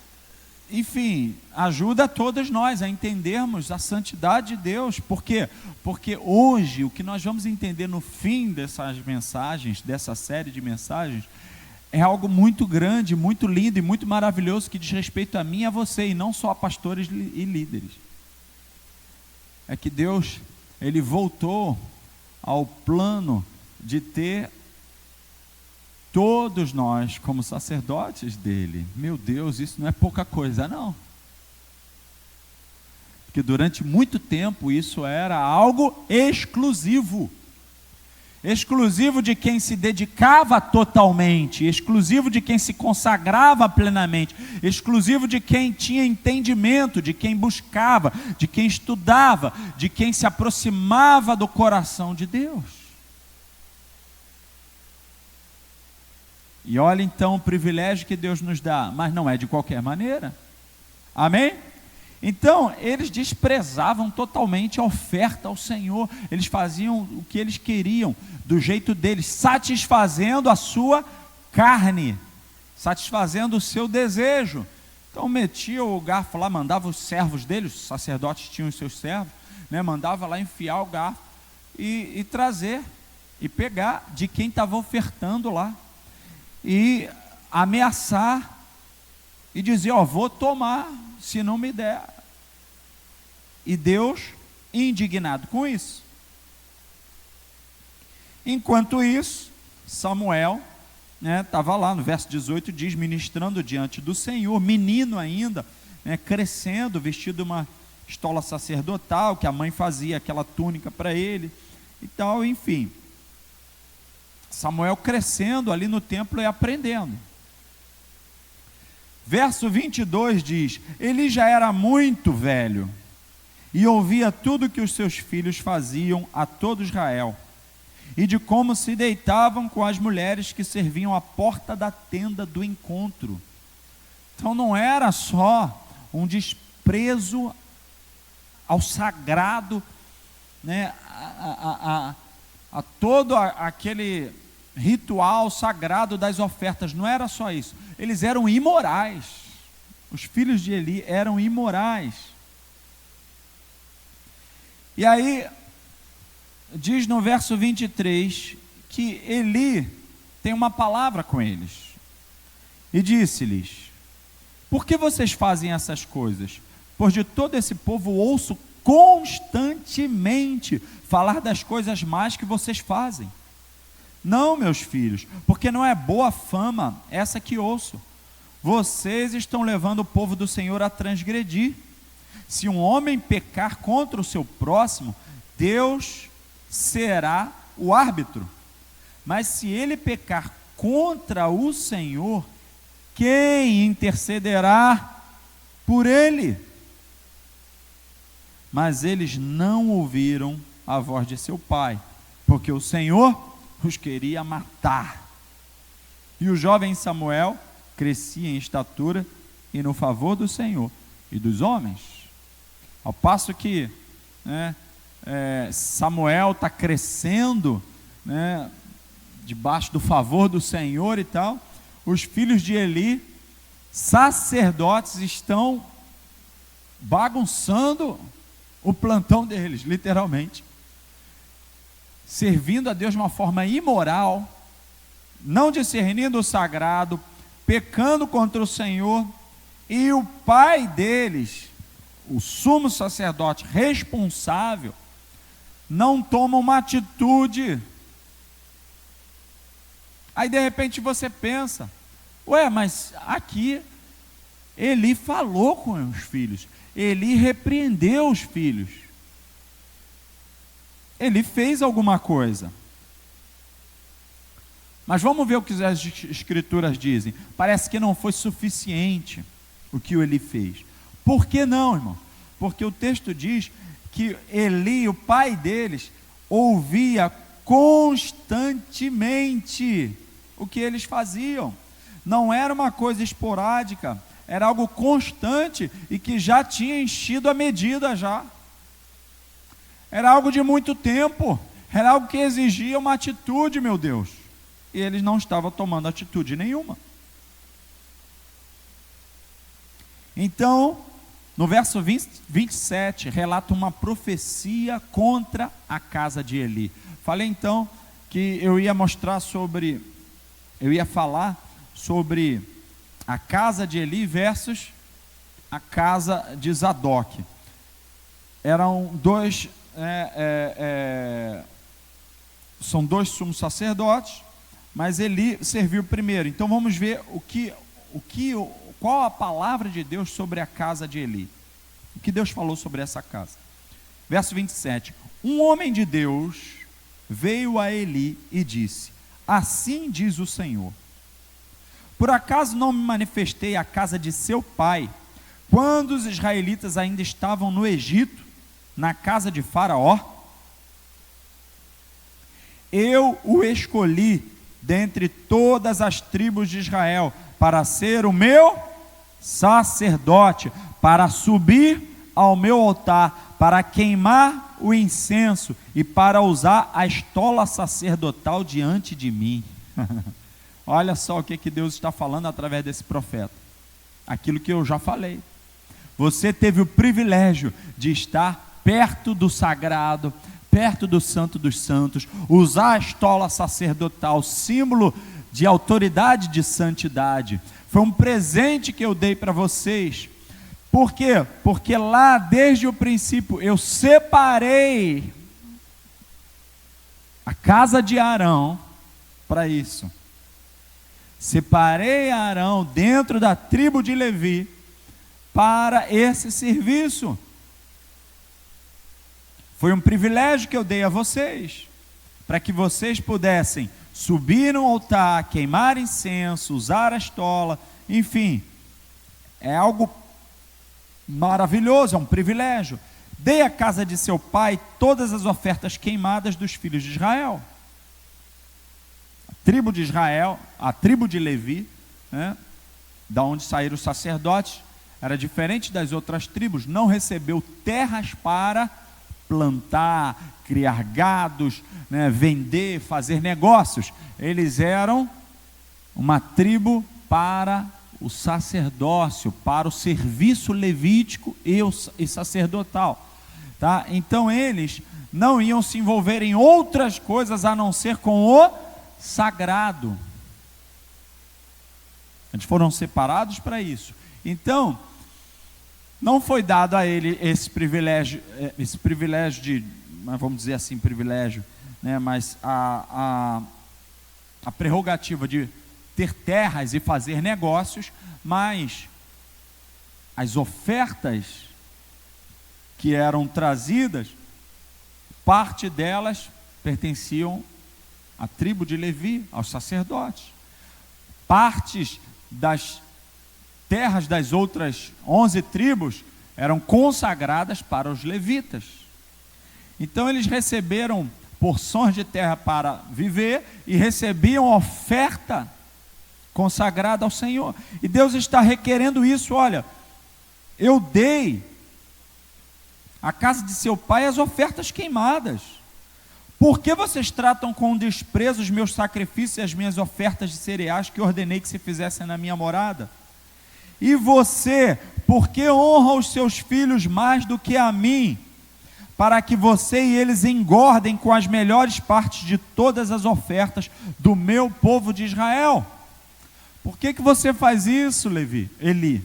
enfim, ajuda a todos nós a entendermos a santidade de Deus. Por quê? Porque hoje o que nós vamos entender no fim dessas mensagens, dessa série de mensagens, é algo muito grande, muito lindo e muito maravilhoso, que diz respeito a mim e a você, e não só a pastores e líderes. É que Deus, Ele voltou ao plano de ter todos nós como sacerdotes dele. Meu Deus, isso não é pouca coisa, não. Porque durante muito tempo isso era algo exclusivo. Exclusivo de quem se dedicava totalmente, exclusivo de quem se consagrava plenamente, exclusivo de quem tinha entendimento, de quem buscava, de quem estudava, de quem se aproximava do coração de Deus. E olha então o privilégio que Deus nos dá, mas não é de qualquer maneira. Amém? Então, eles desprezavam totalmente a oferta ao Senhor. Eles faziam o que eles queriam, do jeito deles, satisfazendo a sua carne, satisfazendo o seu desejo. Então, metia o garfo lá, mandava os servos deles, os sacerdotes tinham os seus servos, né, mandava lá enfiar o garfo e trazer, e pegar de quem estava ofertando lá, e ameaçar, e dizer: ó, vou tomar, se não me der. E Deus indignado com isso. Enquanto isso, Samuel estava lá, no verso 18 diz, ministrando diante do Senhor, menino ainda, crescendo, vestido uma estola sacerdotal, que a mãe fazia aquela túnica para ele, e tal, enfim. Samuel crescendo ali no templo e aprendendo. Verso 22 diz, ele já era muito velho, e ouvia tudo que os seus filhos faziam a todo Israel, e de como se deitavam com as mulheres que serviam à porta da tenda do encontro. Então não era só um desprezo ao sagrado, a todo aquele ritual sagrado das ofertas, não era só isso, eles eram imorais, os filhos de Eli eram imorais. E aí, diz no verso 23, que Eli tem uma palavra com eles, e disse-lhes, por que vocês fazem essas coisas? Pois de todo esse povo ouço constantemente falar das coisas más que vocês fazem. Não, meus filhos, porque não é boa fama essa que ouço. Vocês estão levando o povo do Senhor a transgredir. Se um homem pecar contra o seu próximo, Deus será o árbitro. Mas se ele pecar contra o Senhor, quem intercederá por ele? Mas eles não ouviram a voz de seu pai, porque o Senhor os queria matar. E o jovem Samuel crescia em estatura e no favor do Senhor e dos homens. Ao passo que Samuel está crescendo, debaixo do favor do Senhor e tal, os filhos de Eli, sacerdotes, estão bagunçando o plantão deles, literalmente, servindo a Deus de uma forma imoral, não discernindo o sagrado, pecando contra o Senhor, e o pai deles, o sumo sacerdote responsável, não toma uma atitude. Aí de repente você pensa, mas aqui Eli falou com os filhos, Eli repreendeu os filhos, ele fez alguma coisa. Mas vamos ver o que as escrituras dizem. Parece que não foi suficiente o que o Eli fez. Por que não, irmão? Porque o texto diz que Eli, o pai deles, ouvia constantemente o que eles faziam. Não era uma coisa esporádica, era algo constante e que já tinha enchido a medida já. Era algo de muito tempo, era algo que exigia uma atitude, meu Deus. E eles não estavam tomando atitude nenhuma. Então, no verso 27, relata uma profecia contra a casa de Eli. Falei então que eu ia falar sobre a casa de Eli versus a casa de Zadok. Eram são dois sumos sacerdotes, mas Eli serviu primeiro. Então vamos ver qual a palavra de Deus sobre a casa de Eli. O que Deus falou sobre essa casa. Verso 27. Um homem de Deus veio a Eli e disse: assim diz o Senhor, por acaso não me manifestei à casa de seu pai, quando os israelitas ainda estavam no Egito, na casa de Faraó? Eu o escolhi dentre todas as tribos de Israel, para ser o meu sacerdote, para subir ao meu altar, para queimar o incenso e para usar a estola sacerdotal diante de mim. Olha só o que Deus está falando através desse profeta. Aquilo que eu já falei. Você teve o privilégio de estar perto do sagrado, perto do santo dos santos, usar a estola sacerdotal, símbolo de autoridade, de santidade. Foi um presente que eu dei para vocês. Por quê? Porque lá desde o princípio eu separei a casa de Arão para isso. Separei Arão dentro da tribo de Levi para esse serviço. Foi um privilégio que eu dei a vocês, para que vocês pudessem subir no altar, queimar incenso, usar a estola, enfim, é algo maravilhoso, é um privilégio. Dei à casa de seu pai todas as ofertas queimadas dos filhos de Israel. A tribo de Israel, a tribo de Levi, né, da onde saíram os sacerdotes, era diferente das outras tribos, não recebeu terras para plantar, criar gados, né, vender, fazer negócios. Eles eram uma tribo para o sacerdócio, para o serviço levítico e sacerdotal, tá? Então eles não iam se envolver em outras coisas a não ser com o sagrado. Eles foram separados para isso. Então não foi dado a ele esse privilégio de, vamos dizer assim, privilégio, né? Mas a prerrogativa de ter terras e fazer negócios, mas as ofertas que eram trazidas, parte delas pertenciam à tribo de Levi, aos sacerdotes. Partes das terras das outras 11 tribos eram consagradas para os levitas. Então eles receberam porções de terra para viver e recebiam oferta consagrada ao Senhor. E Deus está requerendo isso. Olha, eu dei à casa de seu pai as ofertas queimadas. Por que vocês tratam com desprezo os meus sacrifícios e as minhas ofertas de cereais que ordenei que se fizessem na minha morada? E você, por que honra os seus filhos mais do que a mim, para que você e eles engordem com as melhores partes de todas as ofertas do meu povo de Israel? Por que você faz isso, Eli?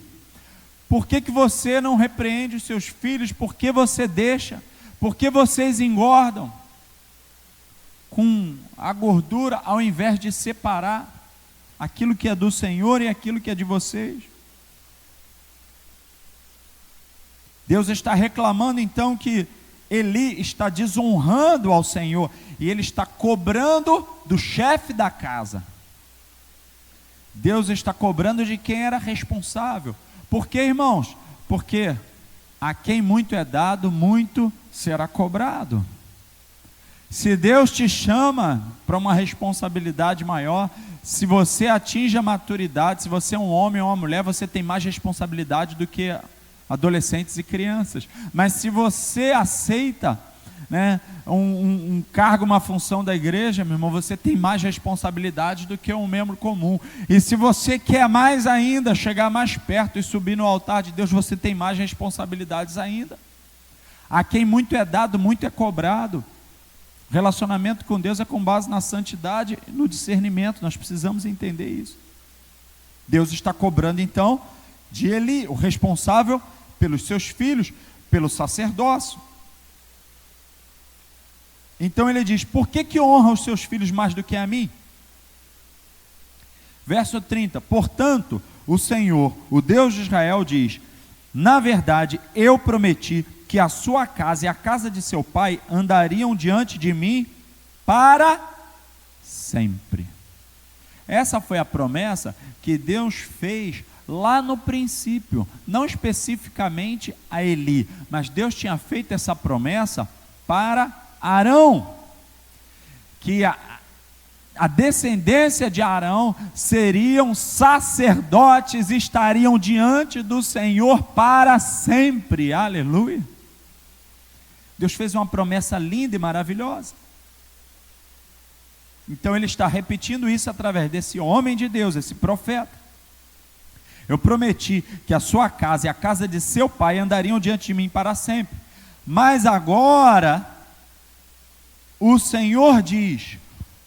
Por que você não repreende os seus filhos? Por que você deixa? Por que vocês engordam com a gordura, ao invés de separar aquilo que é do Senhor e aquilo que é de vocês? Deus está reclamando então que Eli está desonrando ao Senhor, e ele está cobrando do chefe da casa. Deus está cobrando de quem era responsável. Por quê, irmãos? Porque a quem muito é dado, muito será cobrado. Se Deus te chama para uma responsabilidade maior, se você atinge a maturidade, se você é um homem ou uma mulher, você tem mais responsabilidade do que adolescentes e crianças. Mas se você aceita, né, um cargo, uma função da igreja, meu irmão, você tem mais responsabilidade do que um membro comum. E se você quer mais ainda, chegar mais perto e subir no altar de Deus, você tem mais responsabilidades ainda. A quem muito é dado, muito é cobrado. Relacionamento com Deus é com base na santidade e no discernimento. Nós precisamos entender isso. Deus está cobrando então de Eli, o responsável pelos seus filhos, pelo sacerdócio. Então ele diz: por que honra os seus filhos mais do que a mim? Verso 30, portanto, o Senhor, o Deus de Israel diz: na verdade, eu prometi que a sua casa e a casa de seu pai andariam diante de mim para sempre. Essa foi a promessa que Deus fez lá no princípio, não especificamente a Eli, mas Deus tinha feito essa promessa para Arão, que a descendência de Arão seriam sacerdotes e estariam diante do Senhor para sempre. Aleluia! Deus fez uma promessa linda e maravilhosa. Então ele está repetindo isso através desse homem de Deus, esse profeta. Eu prometi que a sua casa e a casa de seu pai andariam diante de mim para sempre. Mas agora o Senhor diz: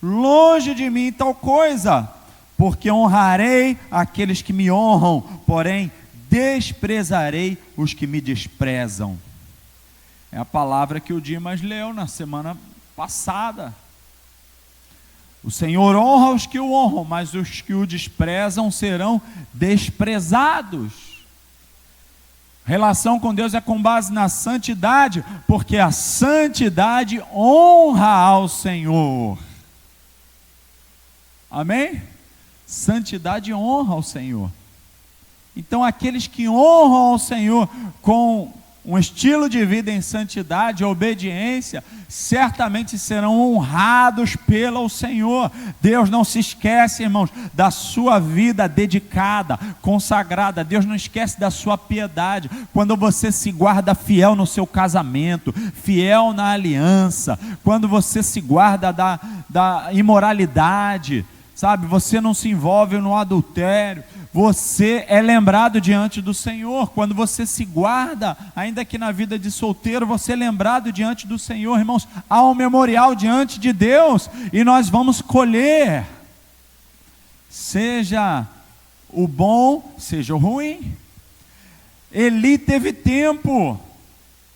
longe de mim tal coisa, porque honrarei aqueles que me honram, porém desprezarei os que me desprezam. É a palavra que o Dimas leu na semana passada. O Senhor honra os que o honram, mas os que o desprezam serão desprezados. Relação com Deus é com base na santidade, porque a santidade honra ao Senhor. Amém? Santidade honra ao Senhor. Então aqueles que honram ao Senhor com um estilo de vida em santidade, obediência, certamente serão honrados pelo Senhor. Deus não se esquece, irmãos, da sua vida dedicada, consagrada. Deus não esquece da sua piedade. Quando você se guarda fiel no seu casamento, fiel na aliança, quando você se guarda da imoralidade, sabe, você não se envolve no adultério, você é lembrado diante do Senhor. Quando você se guarda, ainda que na vida de solteiro, você é lembrado diante do Senhor, irmãos. Há um memorial diante de Deus, e nós vamos colher, seja o bom, seja o ruim. Eli teve tempo,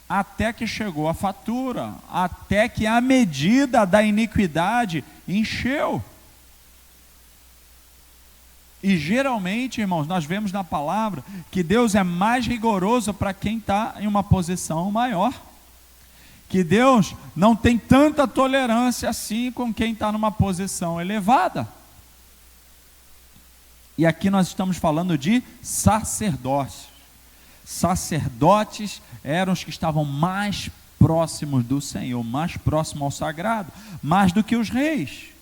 até que chegou a fatura, até que a medida da iniquidade encheu. E geralmente, irmãos, nós vemos na palavra que Deus é mais rigoroso para quem está em uma posição maior, que Deus não tem tanta tolerância assim com quem está numa posição elevada. E aqui nós estamos falando de sacerdócios. Sacerdotes eram os que estavam mais próximos do Senhor, mais próximos ao sagrado, mais do que os reis.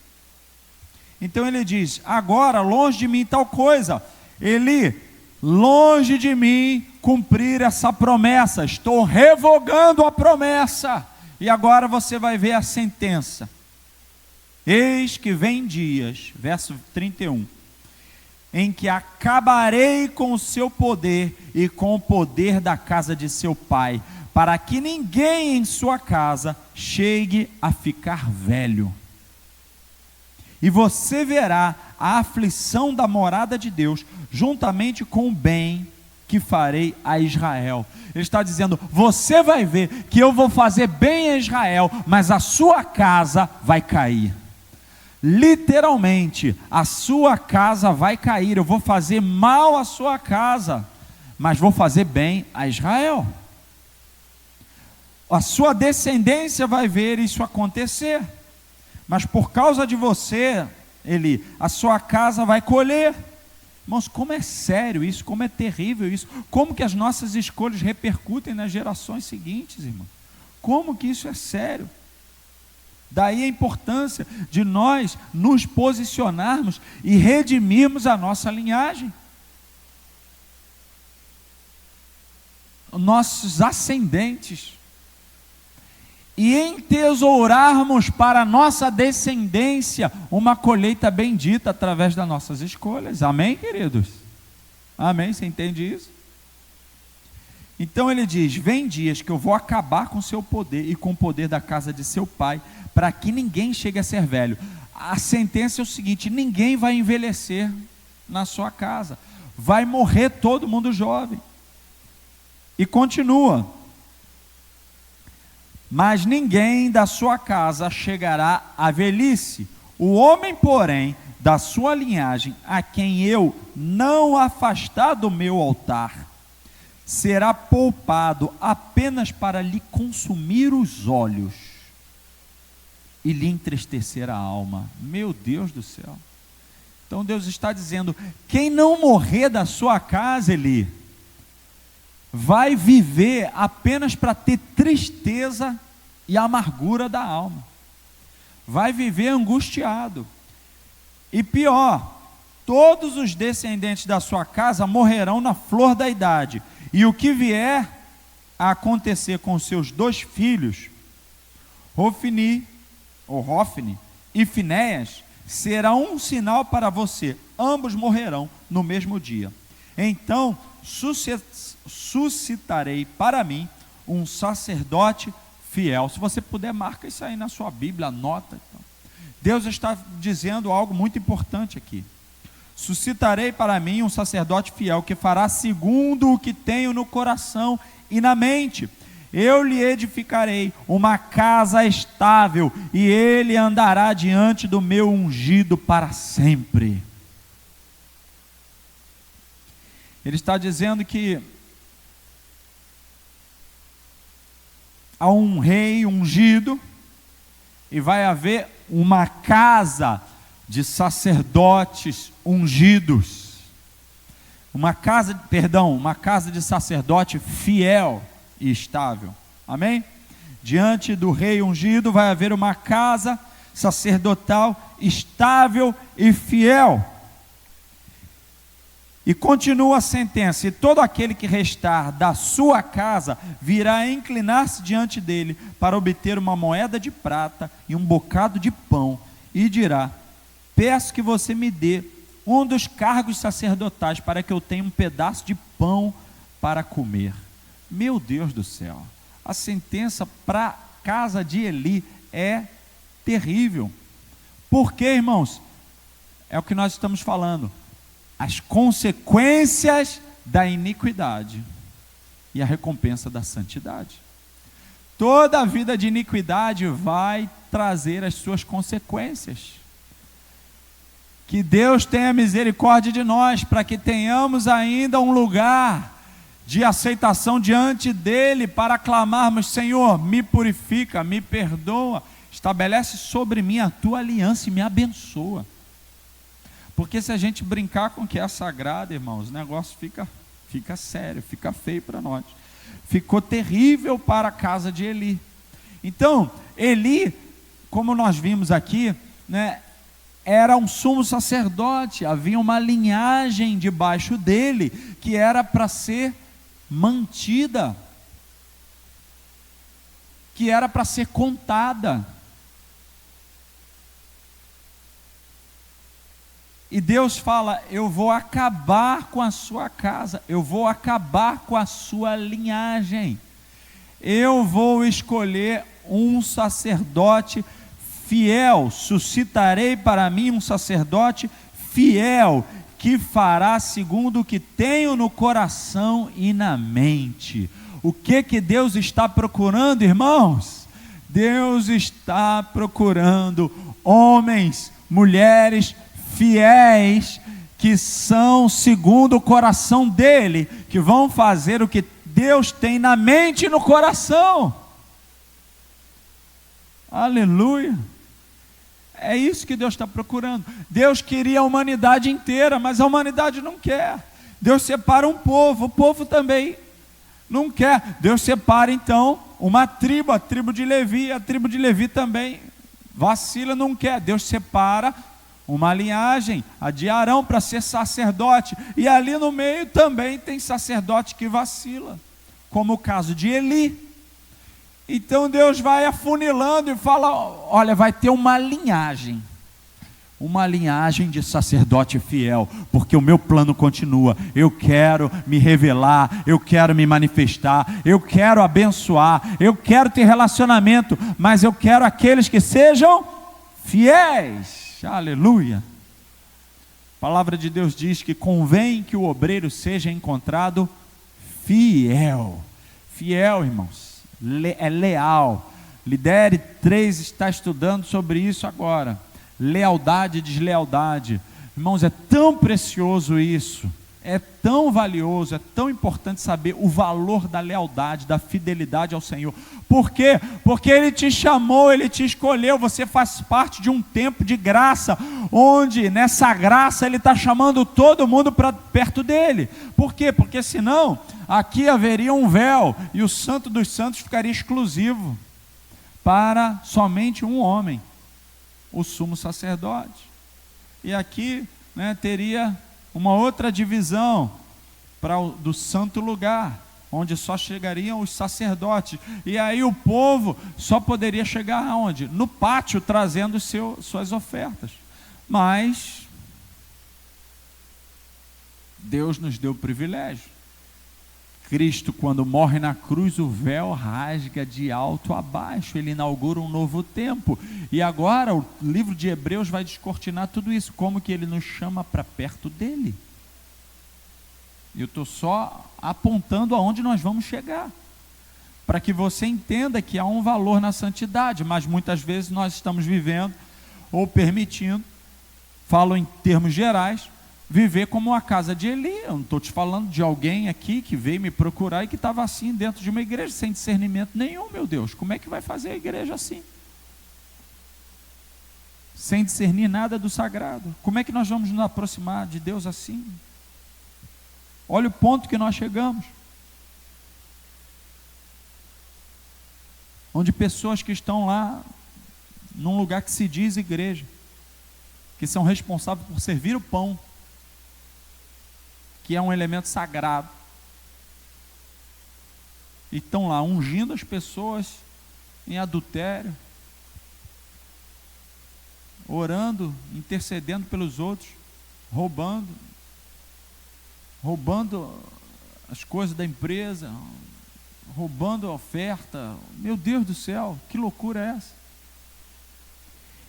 Então ele diz: agora longe de mim tal coisa. Eli, longe de mim cumprir essa promessa, estou revogando a promessa. E agora você vai ver a sentença. Eis que vem dias, verso 31, em que acabarei com o seu poder e com o poder da casa de seu pai, para que ninguém em sua casa chegue a ficar velho. E você verá a aflição da morada de Deus, juntamente com o bem que farei a Israel. Ele está dizendo: você vai ver que eu vou fazer bem a Israel, mas a sua casa vai cair. Literalmente, a sua casa vai cair. Eu vou fazer mal à sua casa, mas vou fazer bem a Israel. A sua descendência vai ver isso acontecer. Mas por causa de você, Eli, a sua casa vai colher. Irmãos, como é sério isso, como é terrível isso, como que as nossas escolhas repercutem nas gerações seguintes, irmão. Como que isso é sério. Daí a importância de nós nos posicionarmos e redimirmos a nossa linhagem. Nossos ascendentes. E entesourarmos para a nossa descendência uma colheita bendita através das nossas escolhas. Amém, queridos? Amém? Você entende isso? Então ele diz: vem dias que eu vou acabar com o seu poder e com o poder da casa de seu pai, para que ninguém chegue a ser velho. A sentença é o seguinte: ninguém vai envelhecer na sua casa, vai morrer todo mundo jovem. E continua: mas ninguém da sua casa chegará à velhice. O homem, porém, da sua linhagem, a quem eu não afastar do meu altar, será poupado apenas para lhe consumir os olhos e lhe entristecer a alma. Meu Deus do céu. Então Deus está dizendo: quem não morrer da sua casa, Eli, vai viver apenas para ter tristeza e amargura da alma, vai viver angustiado. E pior, todos os descendentes da sua casa morrerão na flor da idade, e o que vier a acontecer com seus 2 filhos, Hofni e Finéias, será um sinal para você: ambos morrerão no mesmo dia. Então suscitarei para mim um sacerdote fiel. Se você puder, marca isso aí na sua Bíblia, anota. Deus está dizendo algo muito importante aqui. suscitarei para mim um sacerdote fiel, que fará segundo o que tenho no coração e na mente. Eu lhe edificarei uma casa estável, e ele andará diante do meu ungido para sempre. Ele está dizendo que há um rei ungido, e vai haver uma casa de sacerdotes ungidos. Uma casa de sacerdote fiel e estável. Amém? Diante do rei ungido vai haver uma casa sacerdotal estável e fiel. E continua a sentença: e todo aquele que restar da sua casa virá inclinar-se diante dele para obter uma moeda de prata e um bocado de pão, e dirá: peço que você me dê um dos cargos sacerdotais, para que eu tenha um pedaço de pão para comer. Meu Deus do céu, a sentença para a casa de Eli é terrível. Por quê, irmãos? É o que nós estamos falando. As consequências da iniquidade e a recompensa da santidade. Toda a vida de iniquidade vai trazer as suas consequências. Que Deus tenha misericórdia de nós, para que tenhamos ainda um lugar de aceitação diante dele, para clamarmos: Senhor, me purifica, me perdoa, estabelece sobre mim a tua aliança e me abençoa. Porque se a gente brincar com o que é sagrado, irmãos, o negócio fica sério, fica feio para nós. Ficou terrível para a casa de Eli. Então, Eli, como nós vimos aqui, né, era um sumo sacerdote, havia uma linhagem debaixo dele, que era para ser mantida, que era para ser contada. E Deus fala: eu vou acabar com a sua casa, eu vou acabar com a sua linhagem, eu vou escolher um sacerdote fiel, suscitarei para mim um sacerdote fiel, que fará segundo o que tenho no coração e na mente. O que Deus está procurando, irmãos? Deus está procurando homens, mulheres fiéis, que são segundo o coração dele, que vão fazer o que Deus tem na mente e no coração. Aleluia. É isso que Deus está procurando. Deus queria a humanidade inteira, mas a humanidade não quer. Deus separa um povo, o povo também não quer. Deus separa então uma tribo, a tribo de Levi. A tribo de Levi também vacila, não quer. Deus separa uma linhagem, a de Arão, para ser sacerdote. E ali no meio também tem sacerdote que vacila, como o caso de Eli. Então Deus vai afunilando e fala: olha, vai ter uma linhagem de sacerdote fiel, porque o meu plano continua. Eu quero me revelar, eu quero me manifestar, eu quero abençoar, eu quero ter relacionamento, mas eu quero aqueles que sejam fiéis. Aleluia. A palavra de Deus diz que convém que o obreiro seja encontrado fiel. Fiel, irmãos, é leal. Lidere 3 está estudando sobre isso agora. Lealdade e deslealdade. Irmãos, é tão precioso isso, é tão valioso, é tão importante saber o valor da lealdade, da fidelidade ao Senhor. Por quê? Porque Ele te chamou, Ele te escolheu, você faz parte de um tempo de graça, onde nessa graça Ele está chamando todo mundo para perto dEle. Por quê? Porque senão, aqui haveria um véu, e o Santo dos Santos ficaria exclusivo para somente um homem, o sumo sacerdote. E aqui, né, teria uma outra divisão do santo lugar, onde só chegariam os sacerdotes. E aí o povo só poderia chegar aonde? No pátio, trazendo suas ofertas. Mas Deus nos deu o privilégio. Cristo, quando morre na cruz, o véu rasga de alto a baixo, ele inaugura um novo tempo, e agora o livro de Hebreus vai descortinar tudo isso, como que ele nos chama para perto dele. Eu estou só apontando aonde nós vamos chegar, para que você entenda que há um valor na santidade, mas muitas vezes nós estamos vivendo, ou permitindo, falo em termos gerais, viver como a casa de Eli. Eu não estou te falando de alguém aqui que veio me procurar e que estava assim dentro de uma igreja, sem discernimento nenhum. Meu Deus, como é que vai fazer a igreja assim? Sem discernir nada do sagrado. Como é que nós vamos nos aproximar de Deus assim? Olha o ponto que nós chegamos. Onde pessoas que estão lá, num lugar que se diz igreja, que são responsáveis por servir o pão, que é um elemento sagrado, e estão lá ungindo as pessoas em adultério, orando, intercedendo pelos outros, roubando as coisas da empresa, roubando a oferta. Meu Deus do céu, que loucura é essa?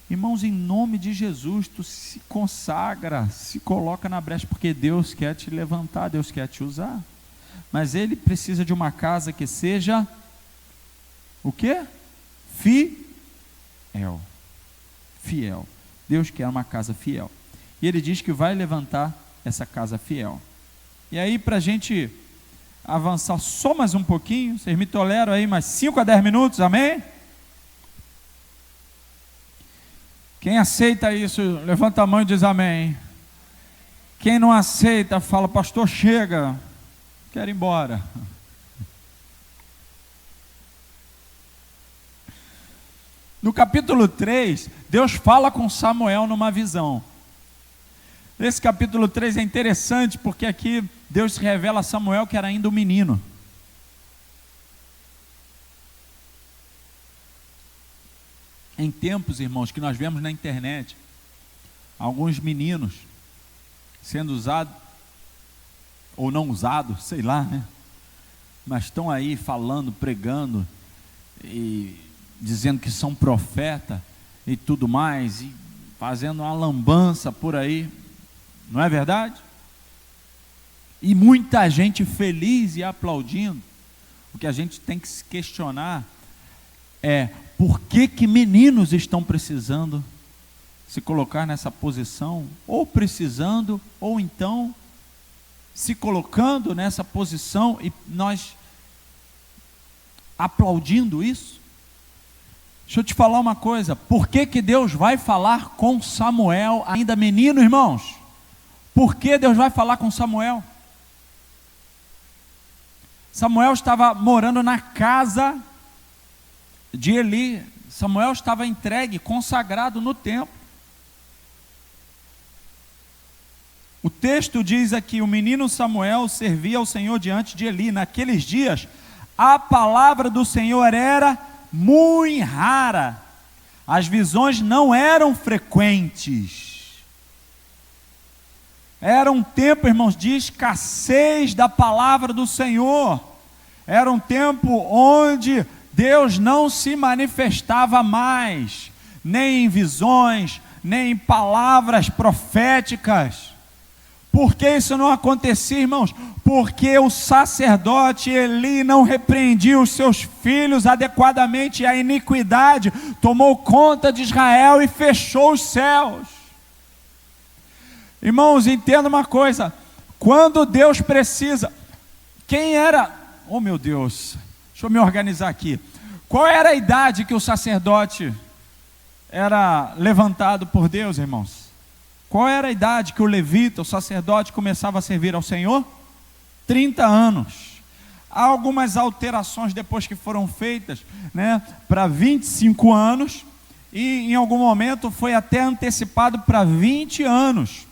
Irmãos, em nome de Jesus, tu se consagra, se coloca na brecha, porque Deus quer te levantar, Deus quer te usar, mas Ele precisa de uma casa que seja, o quê? Fiel. Deus quer uma casa fiel, e Ele diz que vai levantar essa casa fiel. E aí, para a gente avançar só mais um pouquinho, vocês me toleram aí mais 5 a 10 minutos, amém? Quem aceita isso, levanta a mão e diz amém. Quem não aceita, fala, pastor, chega, quero ir embora. No capítulo 3, Deus fala com Samuel numa visão. Esse capítulo 3 é interessante, porque aqui Deus se revela a Samuel, que era ainda um menino. Em tempos, irmãos, que nós vemos na internet, alguns meninos sendo usados, ou não usados, sei lá, né? Mas estão aí falando, pregando, e dizendo que são profeta, e tudo mais, e fazendo uma lambança por aí, não é verdade? E muita gente feliz e aplaudindo. O que a gente tem que se questionar é, por que meninos estão precisando se colocar nessa posição, ou precisando, ou então se colocando nessa posição, e nós aplaudindo isso? Deixa eu te falar uma coisa, por que Deus vai falar com Samuel, ainda menino, irmãos? Por que Deus vai falar com Samuel? Samuel estava morando na casa de Eli. Samuel estava entregue, consagrado no templo. O texto diz aqui, o menino Samuel servia ao Senhor diante de Eli. Naqueles dias, a palavra do Senhor era muito rara. As visões não eram frequentes. Era um tempo, irmãos, de escassez da palavra do Senhor. Era um tempo onde Deus não se manifestava mais, nem em visões, nem em palavras proféticas. Por que isso não acontecia, irmãos? Porque o sacerdote Eli não repreendia os seus filhos adequadamente, e a iniquidade tomou conta de Israel e fechou os céus. Irmãos, entenda uma coisa, quando Deus precisa, quem era, oh meu Deus, deixa eu me organizar aqui, qual era a idade que o sacerdote era levantado por Deus, irmãos? Qual era a idade que o levita, o sacerdote, começava a servir ao Senhor? 30 anos. Há algumas alterações depois que foram feitas, né, para 25 anos, e em algum momento foi até antecipado para 20 anos.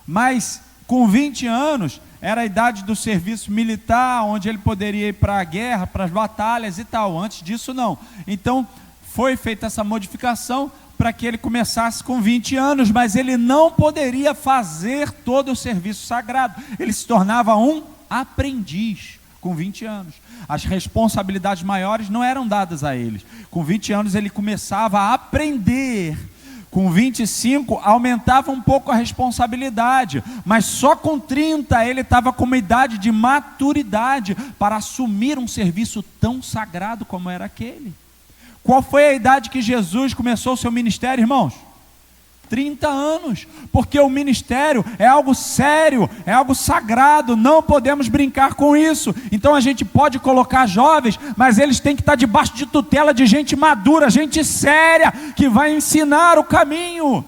Mas com 20 anos era a idade do serviço militar, onde ele poderia ir para a guerra, para as batalhas e tal. Antes disso não. Então foi feita essa modificação para que ele começasse com 20 anos, mas ele não poderia fazer todo o serviço sagrado. Ele se tornava um aprendiz, com 20 anos. As responsabilidades maiores não eram dadas a eles. Com 20 anos ele começava a aprender. Com 25 aumentava um pouco a responsabilidade, mas só com 30 ele estava com uma idade de maturidade para assumir um serviço tão sagrado como era aquele. Qual foi a idade que Jesus começou o seu ministério, irmãos? 30 anos, porque o ministério é algo sério, é algo sagrado, não podemos brincar com isso. Então a gente pode colocar jovens, mas eles têm que estar debaixo de tutela de gente madura, gente séria, que vai ensinar o caminho.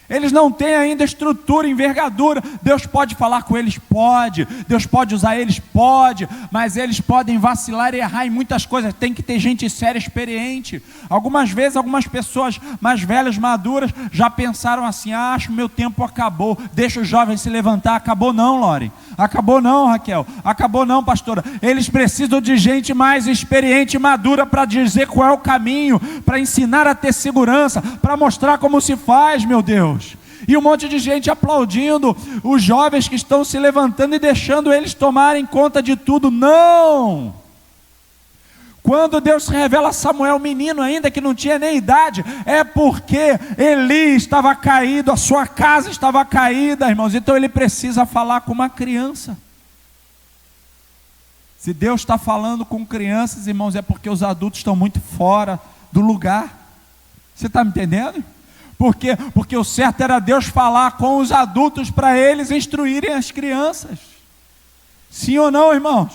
Eles não têm ainda estrutura, envergadura. Deus pode falar com eles? Pode. Deus pode usar eles? Pode. Mas eles podem vacilar e errar em muitas coisas. Tem que ter gente séria, experiente. Algumas vezes, algumas pessoas mais velhas, maduras, já pensaram assim: acho que meu tempo acabou, deixa os jovens se levantar. Acabou não, Lore. Acabou não, Raquel. Acabou não, pastora. Eles precisam de gente mais experiente e madura para dizer qual é o caminho, para ensinar a ter segurança, para mostrar como se faz, meu Deus. E um monte de gente aplaudindo os jovens que estão se levantando e deixando eles tomarem conta de tudo. Não! Quando Deus se revela a Samuel, menino ainda que não tinha nem idade, é porque Eli estava caído, a sua casa estava caída, irmãos. Então ele precisa falar com uma criança. Se Deus está falando com crianças, irmãos, é porque os adultos estão muito fora do lugar. Você está me entendendo? Por quê? Porque o certo era Deus falar com os adultos para eles instruírem as crianças. Sim ou não, irmãos?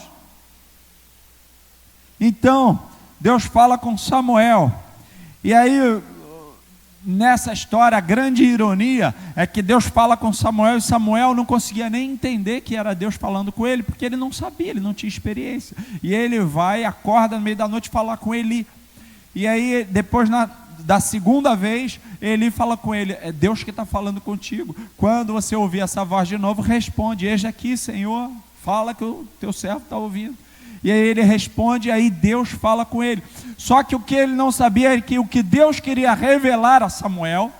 Então, Deus fala com Samuel. E aí, nessa história, a grande ironia é que Deus fala com Samuel e Samuel não conseguia nem entender que era Deus falando com ele, porque ele não sabia, ele não tinha experiência. E ele vai, acorda no meio da noite falar com Eli. E aí, depois da segunda vez, Eli fala com ele: é Deus que está falando contigo. Quando você ouvir essa voz de novo, responde: eis aqui, Senhor, fala que o teu servo está ouvindo. E aí ele responde, e aí Deus fala com ele. Só que o que ele não sabia é que o que Deus queria revelar a Samuel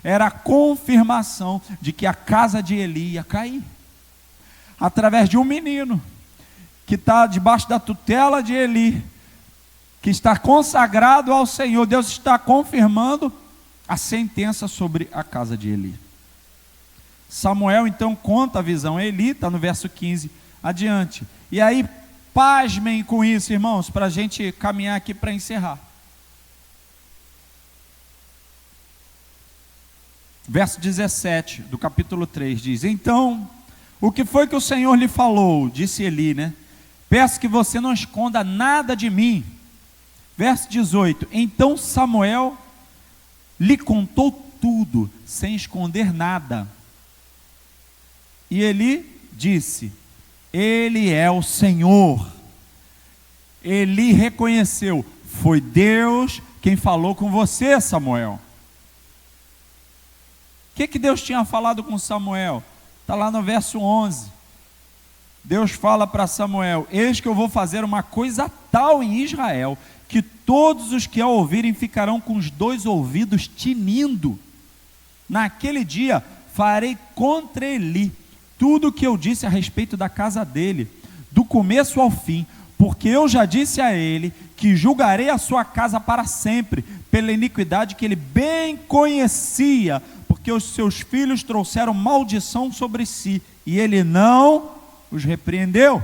era a confirmação de que a casa de Eli ia cair, através de um menino que está debaixo da tutela de Eli, que está consagrado ao Senhor. Deus está confirmando a sentença sobre a casa de Eli. Samuel então conta a visão a Eli, está no verso 15 adiante. E aí, pasmem com isso, irmãos, para a gente caminhar aqui para encerrar. Verso 17 do capítulo 3 diz: então, o que foi que o Senhor lhe falou? Disse Eli, né? Peço que você não esconda nada de mim. Verso 18: então Samuel lhe contou tudo, sem esconder nada. E Eli disse: Ele é o Senhor. Eli reconheceu: foi Deus quem falou com você, Samuel. O que Deus tinha falado com Samuel? Está lá no verso 11. Deus fala para Samuel: eis que eu vou fazer uma coisa tal em Israel, que todos os que a ouvirem ficarão com os dois ouvidos tinindo. Naquele dia farei contra Eli tudo o que eu disse a respeito da casa dele, do começo ao fim, porque eu já disse a ele que julgarei a sua casa para sempre, pela iniquidade que ele bem conhecia, porque os seus filhos trouxeram maldição sobre si, e ele não os repreendeu.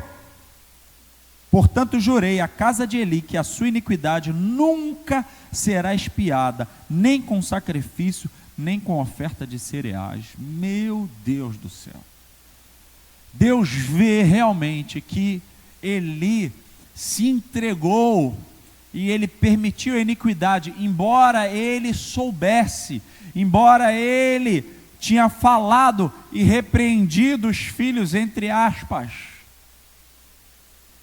Portanto jurei à casa de Eli que a sua iniquidade nunca será expiada, nem com sacrifício, nem com oferta de cereais. Meu Deus do céu. Deus vê realmente que Eli se entregou e ele permitiu a iniquidade, embora ele soubesse, embora ele tinha falado e repreendido os filhos, entre aspas.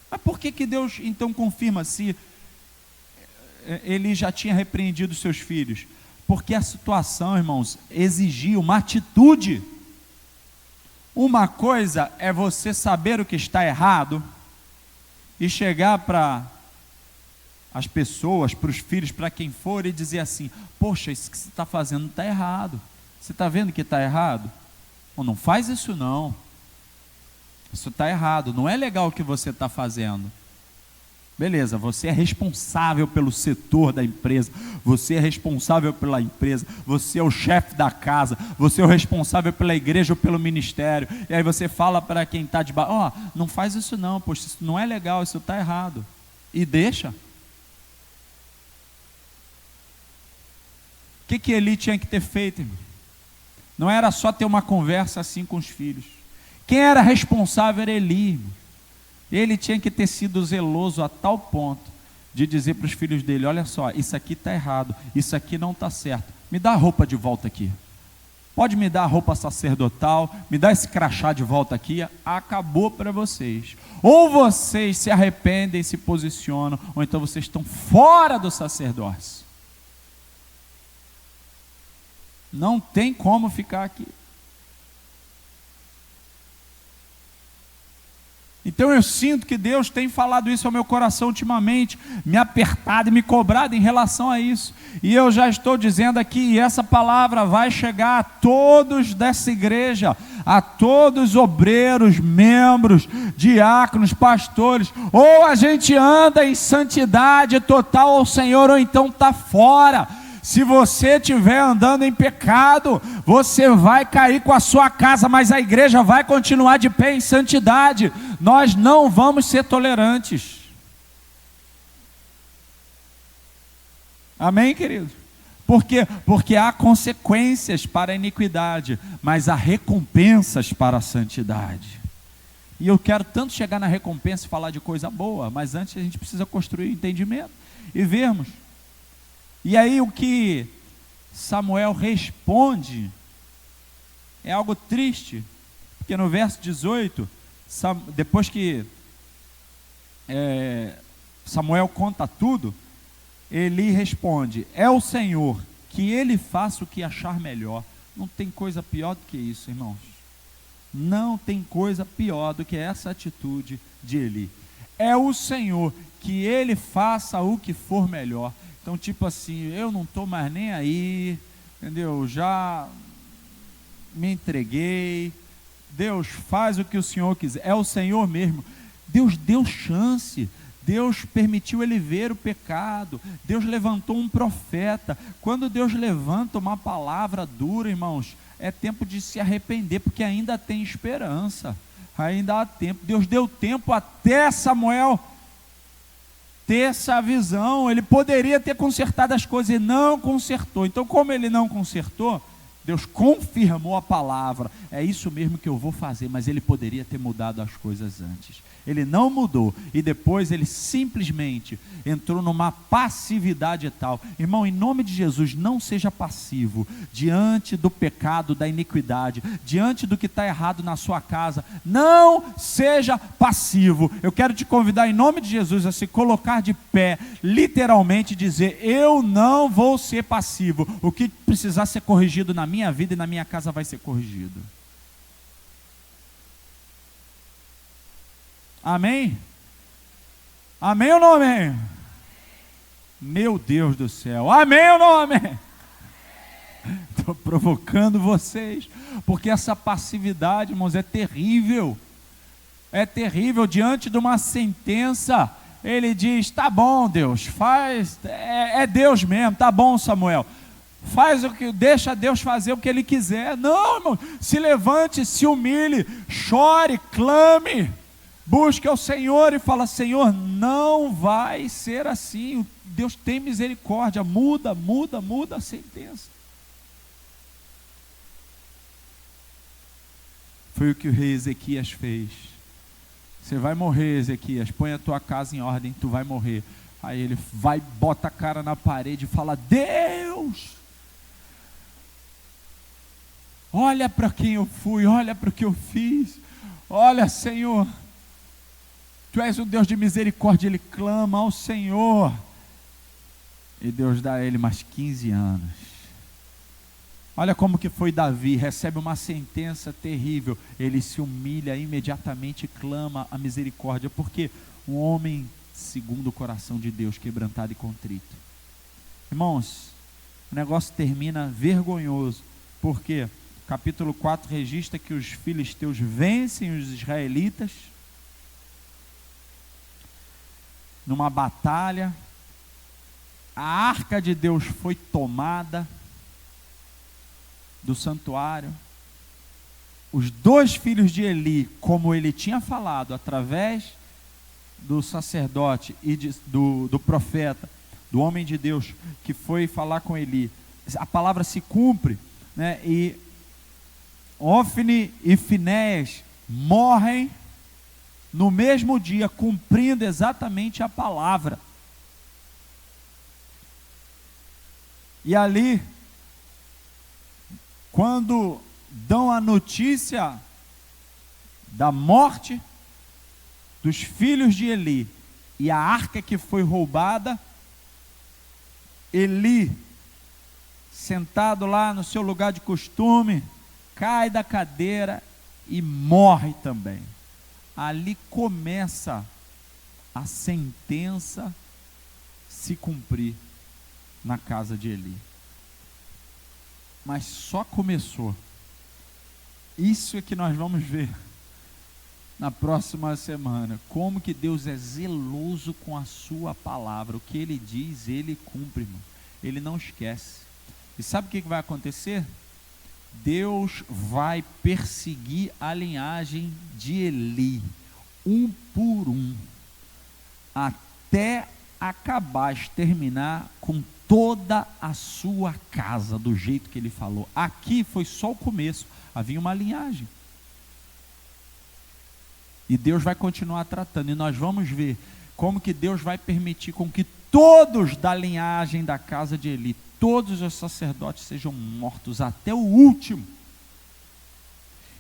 Mas por que Deus então confirma se ele já tinha repreendido os seus filhos? Porque a situação, irmãos, exigia uma atitude. Uma coisa é você saber o que está errado e chegar para as pessoas, para os filhos, para quem for, e dizer assim: poxa, isso que você está fazendo está errado. Você está vendo que está errado? Ou não faz isso não. Isso está errado, não é legal o que você está fazendo. Beleza, você é responsável pelo setor da empresa, você é responsável pela empresa, você é o chefe da casa, você é o responsável pela igreja ou pelo ministério. E aí você fala para quem está de baixo: ó, não faz isso não, poxa, isso não é legal, isso está errado. E deixa. O que Eli tinha que ter feito, irmão? Não era só ter uma conversa assim com os filhos. Quem era responsável era Eli, irmão. Ele tinha que ter sido zeloso a tal ponto de dizer para os filhos dele: olha só, isso aqui está errado, isso aqui não está certo, me dá a roupa de volta aqui, pode me dar a roupa sacerdotal, me dá esse crachá de volta aqui, acabou para vocês. Ou vocês se arrependem e se posicionam, ou então vocês estão fora do sacerdócio. Não tem como ficar aqui. Então eu sinto que Deus tem falado isso ao meu coração ultimamente, me apertado e me cobrado em relação a isso. E eu já estou dizendo aqui, e essa palavra vai chegar a todos dessa igreja, a todos os obreiros, membros, diáconos, pastores. Ou a gente anda em santidade total ao Senhor, ou então está fora. Se você estiver andando em pecado, você vai cair com a sua casa, mas a igreja vai continuar de pé em santidade. Nós não vamos ser tolerantes. Amém, querido? Por quê? Porque há consequências para a iniquidade, mas há recompensas para a santidade. E eu quero tanto chegar na recompensa e falar de coisa boa, mas antes a gente precisa construir o entendimento e vermos. E aí o que Samuel responde é algo triste, porque no verso 18, depois que Samuel conta tudo, Eli responde: é o Senhor, que ele faça o que achar melhor. Não tem coisa pior do que isso, irmãos. Não tem coisa pior do que essa atitude de Eli. É o Senhor, que ele faça o que for melhor. Então, tipo assim, eu não estou mais nem aí, entendeu? Já me entreguei. Deus, faz o que o Senhor quiser. É o Senhor mesmo. Deus deu chance. Deus permitiu ele ver o pecado. Deus levantou um profeta. Quando Deus levanta uma palavra dura, irmãos, é tempo de se arrepender, porque ainda tem esperança. Ainda há tempo. Deus deu tempo até Samuel ter essa visão. Ele poderia ter consertado as coisas e não consertou. Então, como ele não consertou, Deus confirmou a palavra: é isso mesmo que eu vou fazer. Mas ele poderia ter mudado as coisas antes. Ele não mudou, e depois ele simplesmente entrou numa passividade tal. Irmão, em nome de Jesus, não seja passivo diante do pecado, da iniquidade, diante do que está errado na sua casa. Não seja passivo. Eu quero te convidar em nome de Jesus a se colocar de pé, literalmente dizer: eu não vou ser passivo. O que precisar ser corrigido na minha vida e na minha casa vai ser corrigido. Amém? Amém ou não amém? Meu Deus do céu, amém ou não amém? Estou provocando vocês, porque essa passividade, irmãos, é terrível. É terrível. Diante de uma sentença, ele diz: tá bom, Deus, faz, é Deus mesmo, tá bom, Samuel, faz o que, deixa Deus fazer o que ele quiser. Não, irmão, se levante, se humilhe, chore, clame, busque ao Senhor e fala: Senhor, não vai ser assim. Deus tem misericórdia, muda a sentença. Foi o que o rei Ezequias fez. Você vai morrer, Ezequias, põe a tua casa em ordem, tu vai morrer. Aí ele vai, bota a cara na parede e fala: Deus, olha para quem eu fui, olha para o que eu fiz, olha, Senhor, Tu és um Deus de misericórdia. Ele clama ao Senhor, e Deus dá a ele mais 15 anos. Olha como que foi Davi, recebe uma sentença terrível, ele se humilha imediatamente e clama a misericórdia, porque um homem segundo o coração de Deus, quebrantado e contrito. Irmãos, o negócio termina vergonhoso, porque capítulo 4 registra que os filisteus vencem os israelitas numa batalha. A arca de Deus foi tomada do santuário. Os 2 filhos de Eli, como ele tinha falado, através do sacerdote e do profeta, do homem de Deus, que foi falar com Eli, a palavra se cumpre, né? E Ofni e Finéias morrem no mesmo dia, cumprindo exatamente a palavra. E ali, quando dão a notícia da morte dos filhos de Eli e a arca que foi roubada, Eli, sentado lá no seu lugar de costume, cai da cadeira e morre também. Ali começa a sentença se cumprir na casa de Eli. Mas só começou. Isso é que nós vamos ver na próxima semana, como que Deus é zeloso com a sua palavra. O que Ele diz, Ele cumpre, irmão. Ele não esquece. E sabe o que vai acontecer? Deus vai perseguir a linhagem de Eli, um por um, até acabar, exterminar com toda a sua casa, do jeito que ele falou. Aqui foi só o começo, havia uma linhagem. E Deus vai continuar tratando, e nós vamos ver como que Deus vai permitir com que todos da linhagem da casa de Eli, todos os sacerdotes sejam mortos, até o último.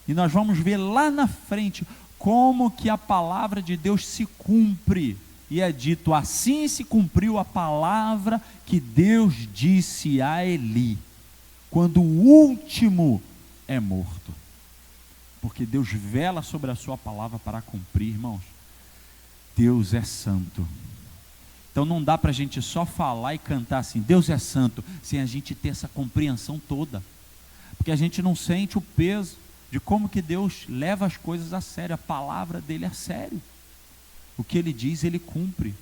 E nós vamos ver lá na frente como que a palavra de Deus se cumpre. E é dito, assim se cumpriu a palavra que Deus disse a Eli, quando o último é morto. Porque Deus vela sobre a sua palavra para cumprir, irmãos. Deus é santo. Então não dá para a gente só falar e cantar assim, Deus é santo, sem a gente ter essa compreensão toda. Porque a gente não sente o peso de como que Deus leva as coisas a sério, a palavra dele é a sério. O que ele diz, ele cumpre.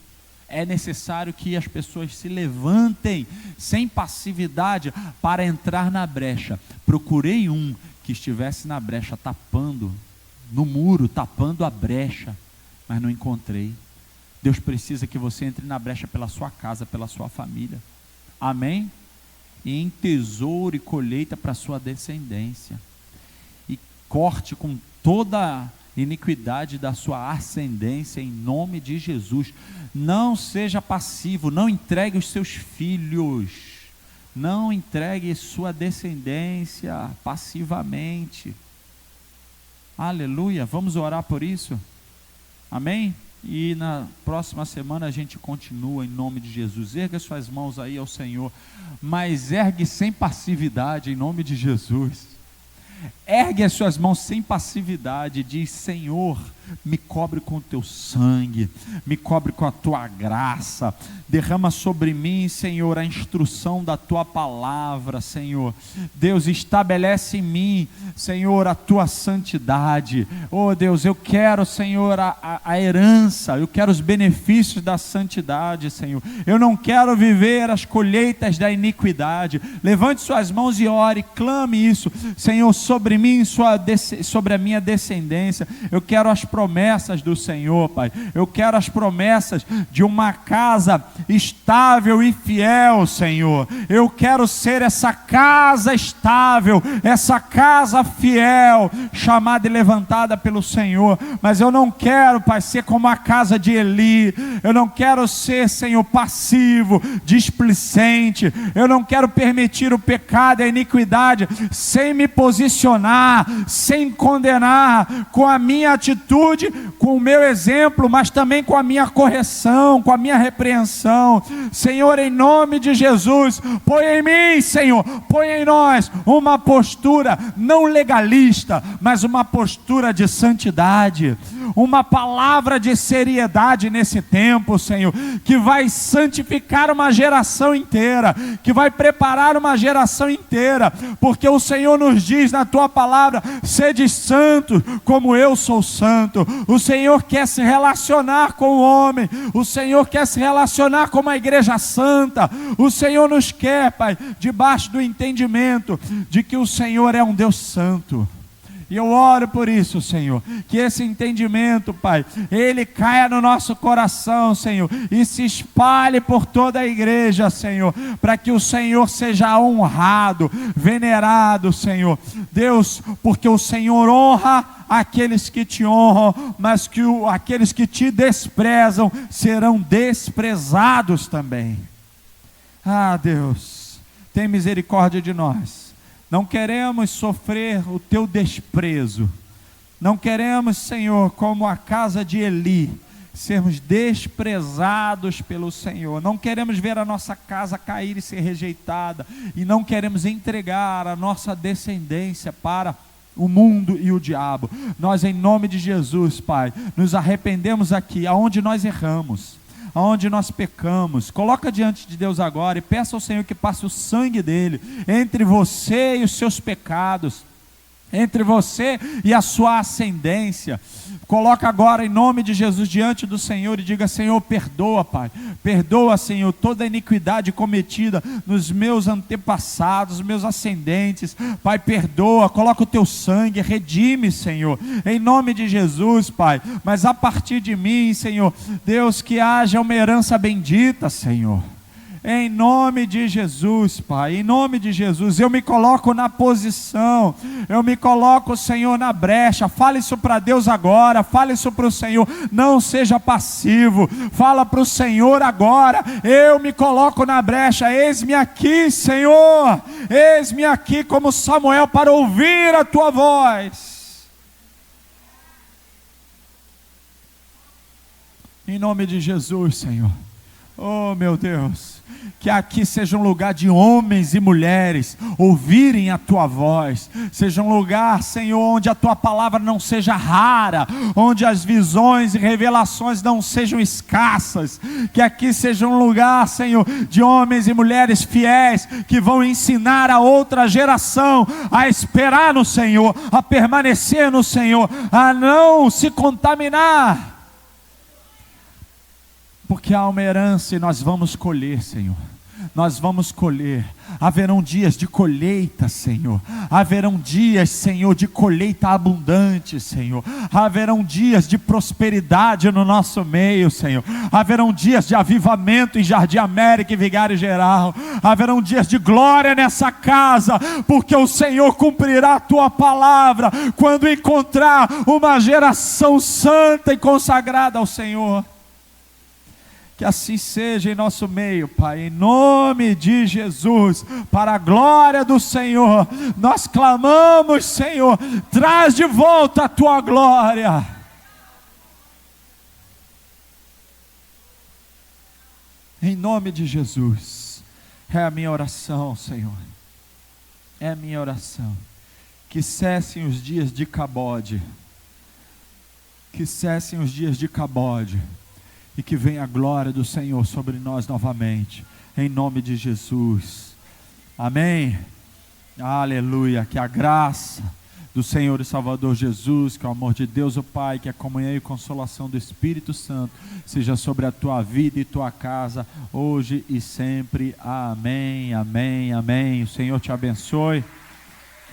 É necessário que as pessoas se levantem sem passividade para entrar na brecha. Procurei um que estivesse na brecha, tapando, no muro, tapando a brecha, mas não encontrei. Deus precisa que você entre na brecha pela sua casa, pela sua família. Amém? E em tesouro e colheita para a sua descendência. E corte com toda iniquidade da sua ascendência, em nome de Jesus. Não seja passivo, não entregue os seus filhos, não entregue sua descendência passivamente. Aleluia, vamos orar por isso? Amém? E na próxima semana a gente continua em nome de Jesus. Erga suas mãos aí ao Senhor, mas ergue sem passividade em nome de Jesus. Ergue as suas mãos sem passividade, diz, Senhor, me cobre com o teu sangue, me cobre com a tua graça, derrama sobre mim, Senhor, a instrução da tua palavra, Senhor. Deus, estabelece em mim, Senhor, a tua santidade. Oh Deus, eu quero, Senhor, a herança, eu quero os benefícios da santidade, Senhor. Eu não quero viver as colheitas da iniquidade. Levante suas mãos e ore, clame isso, Senhor, sobre mim, sobre a minha descendência. Eu quero as promessas do Senhor, Pai. Eu quero as promessas de uma casa estável e fiel, Senhor. Eu quero ser essa casa estável, essa casa fiel, chamada e levantada pelo Senhor. Mas eu não quero, Pai, ser como a casa de Eli. Eu não quero ser, Senhor, passivo, displicente. Eu não quero permitir o pecado e a iniquidade sem me posicionar, sem condenar, com a minha atitude, com o meu exemplo, mas também com a minha correção, com a minha repreensão. Senhor, em nome de Jesus, põe em mim, Senhor, põe em nós uma postura não legalista, mas uma postura de santidade, uma palavra de seriedade nesse tempo, Senhor, que vai santificar uma geração inteira, que vai preparar uma geração inteira, porque o Senhor nos diz na tua palavra: sede santos como eu sou santo. O Senhor quer se relacionar com o homem, o Senhor quer se relacionar com uma igreja santa. O Senhor nos quer, Pai, debaixo do entendimento de que o Senhor é um Deus santo. E eu oro por isso, Senhor, que esse entendimento, Pai, ele caia no nosso coração, Senhor, e se espalhe por toda a igreja, Senhor, para que o Senhor seja honrado, venerado, Senhor. Deus, porque o Senhor honra aqueles que te honram, mas que aqueles que te desprezam serão desprezados também. Ah, Deus, tem misericórdia de nós. Não queremos sofrer o teu desprezo. Não queremos, Senhor, como a casa de Eli, sermos desprezados pelo Senhor. Não queremos ver a nossa casa cair e ser rejeitada. E não queremos entregar a nossa descendência para o mundo e o diabo. Nós, em nome de Jesus, Pai, nos arrependemos aqui, aonde nós erramos, aonde nós pecamos. Coloca diante de Deus agora e peça ao Senhor que passe o sangue dele entre você e os seus pecados, entre você e a sua ascendência. Coloca agora em nome de Jesus diante do Senhor e diga: Senhor, perdoa, Pai, perdoa, Senhor, toda a iniquidade cometida nos meus antepassados, meus ascendentes. Pai, perdoa, coloca o teu sangue, redime, Senhor, em nome de Jesus, Pai. Mas a partir de mim, Senhor, Deus, que haja uma herança bendita, Senhor, em nome de Jesus, Pai, em nome de Jesus. Eu me coloco na posição, eu me coloco, Senhor, na brecha. Fale isso para Deus agora, fale isso para o Senhor, não seja passivo, fala para o Senhor agora: eu me coloco na brecha, eis-me aqui, Senhor, eis-me aqui como Samuel para ouvir a tua voz. Em nome de Jesus, Senhor. Oh, meu Deus, que aqui seja um lugar de homens e mulheres ouvirem a tua voz, seja um lugar, Senhor, onde a tua palavra não seja rara, onde as visões e revelações não sejam escassas, que aqui seja um lugar, Senhor, de homens e mulheres fiéis, que vão ensinar a outra geração a esperar no Senhor, a permanecer no Senhor, a não se contaminar, porque há uma herança e nós vamos colher, Senhor. Nós vamos colher. Haverão dias de colheita, Senhor. Haverão dias, Senhor, de colheita abundante, Senhor. Haverão dias de prosperidade no nosso meio, Senhor. Haverão dias de avivamento em Jardim América e Vigário Geral. Haverão dias de glória nessa casa, porque o Senhor cumprirá a tua palavra quando encontrar uma geração santa e consagrada ao Senhor. Que assim seja em nosso meio, Pai, em nome de Jesus, para a glória do Senhor. Nós clamamos, Senhor, traz de volta a tua glória. Em nome de Jesus, é a minha oração, Senhor, é a minha oração. Que cessem os dias de cabode, que cessem os dias de cabode, e que venha a glória do Senhor sobre nós novamente, em nome de Jesus, amém, aleluia. Que a graça do Senhor e Salvador Jesus, que o amor de Deus o Pai, que a comunhão e consolação do Espírito Santo, seja sobre a tua vida e tua casa, hoje e sempre, amém, amém, amém. O Senhor te abençoe.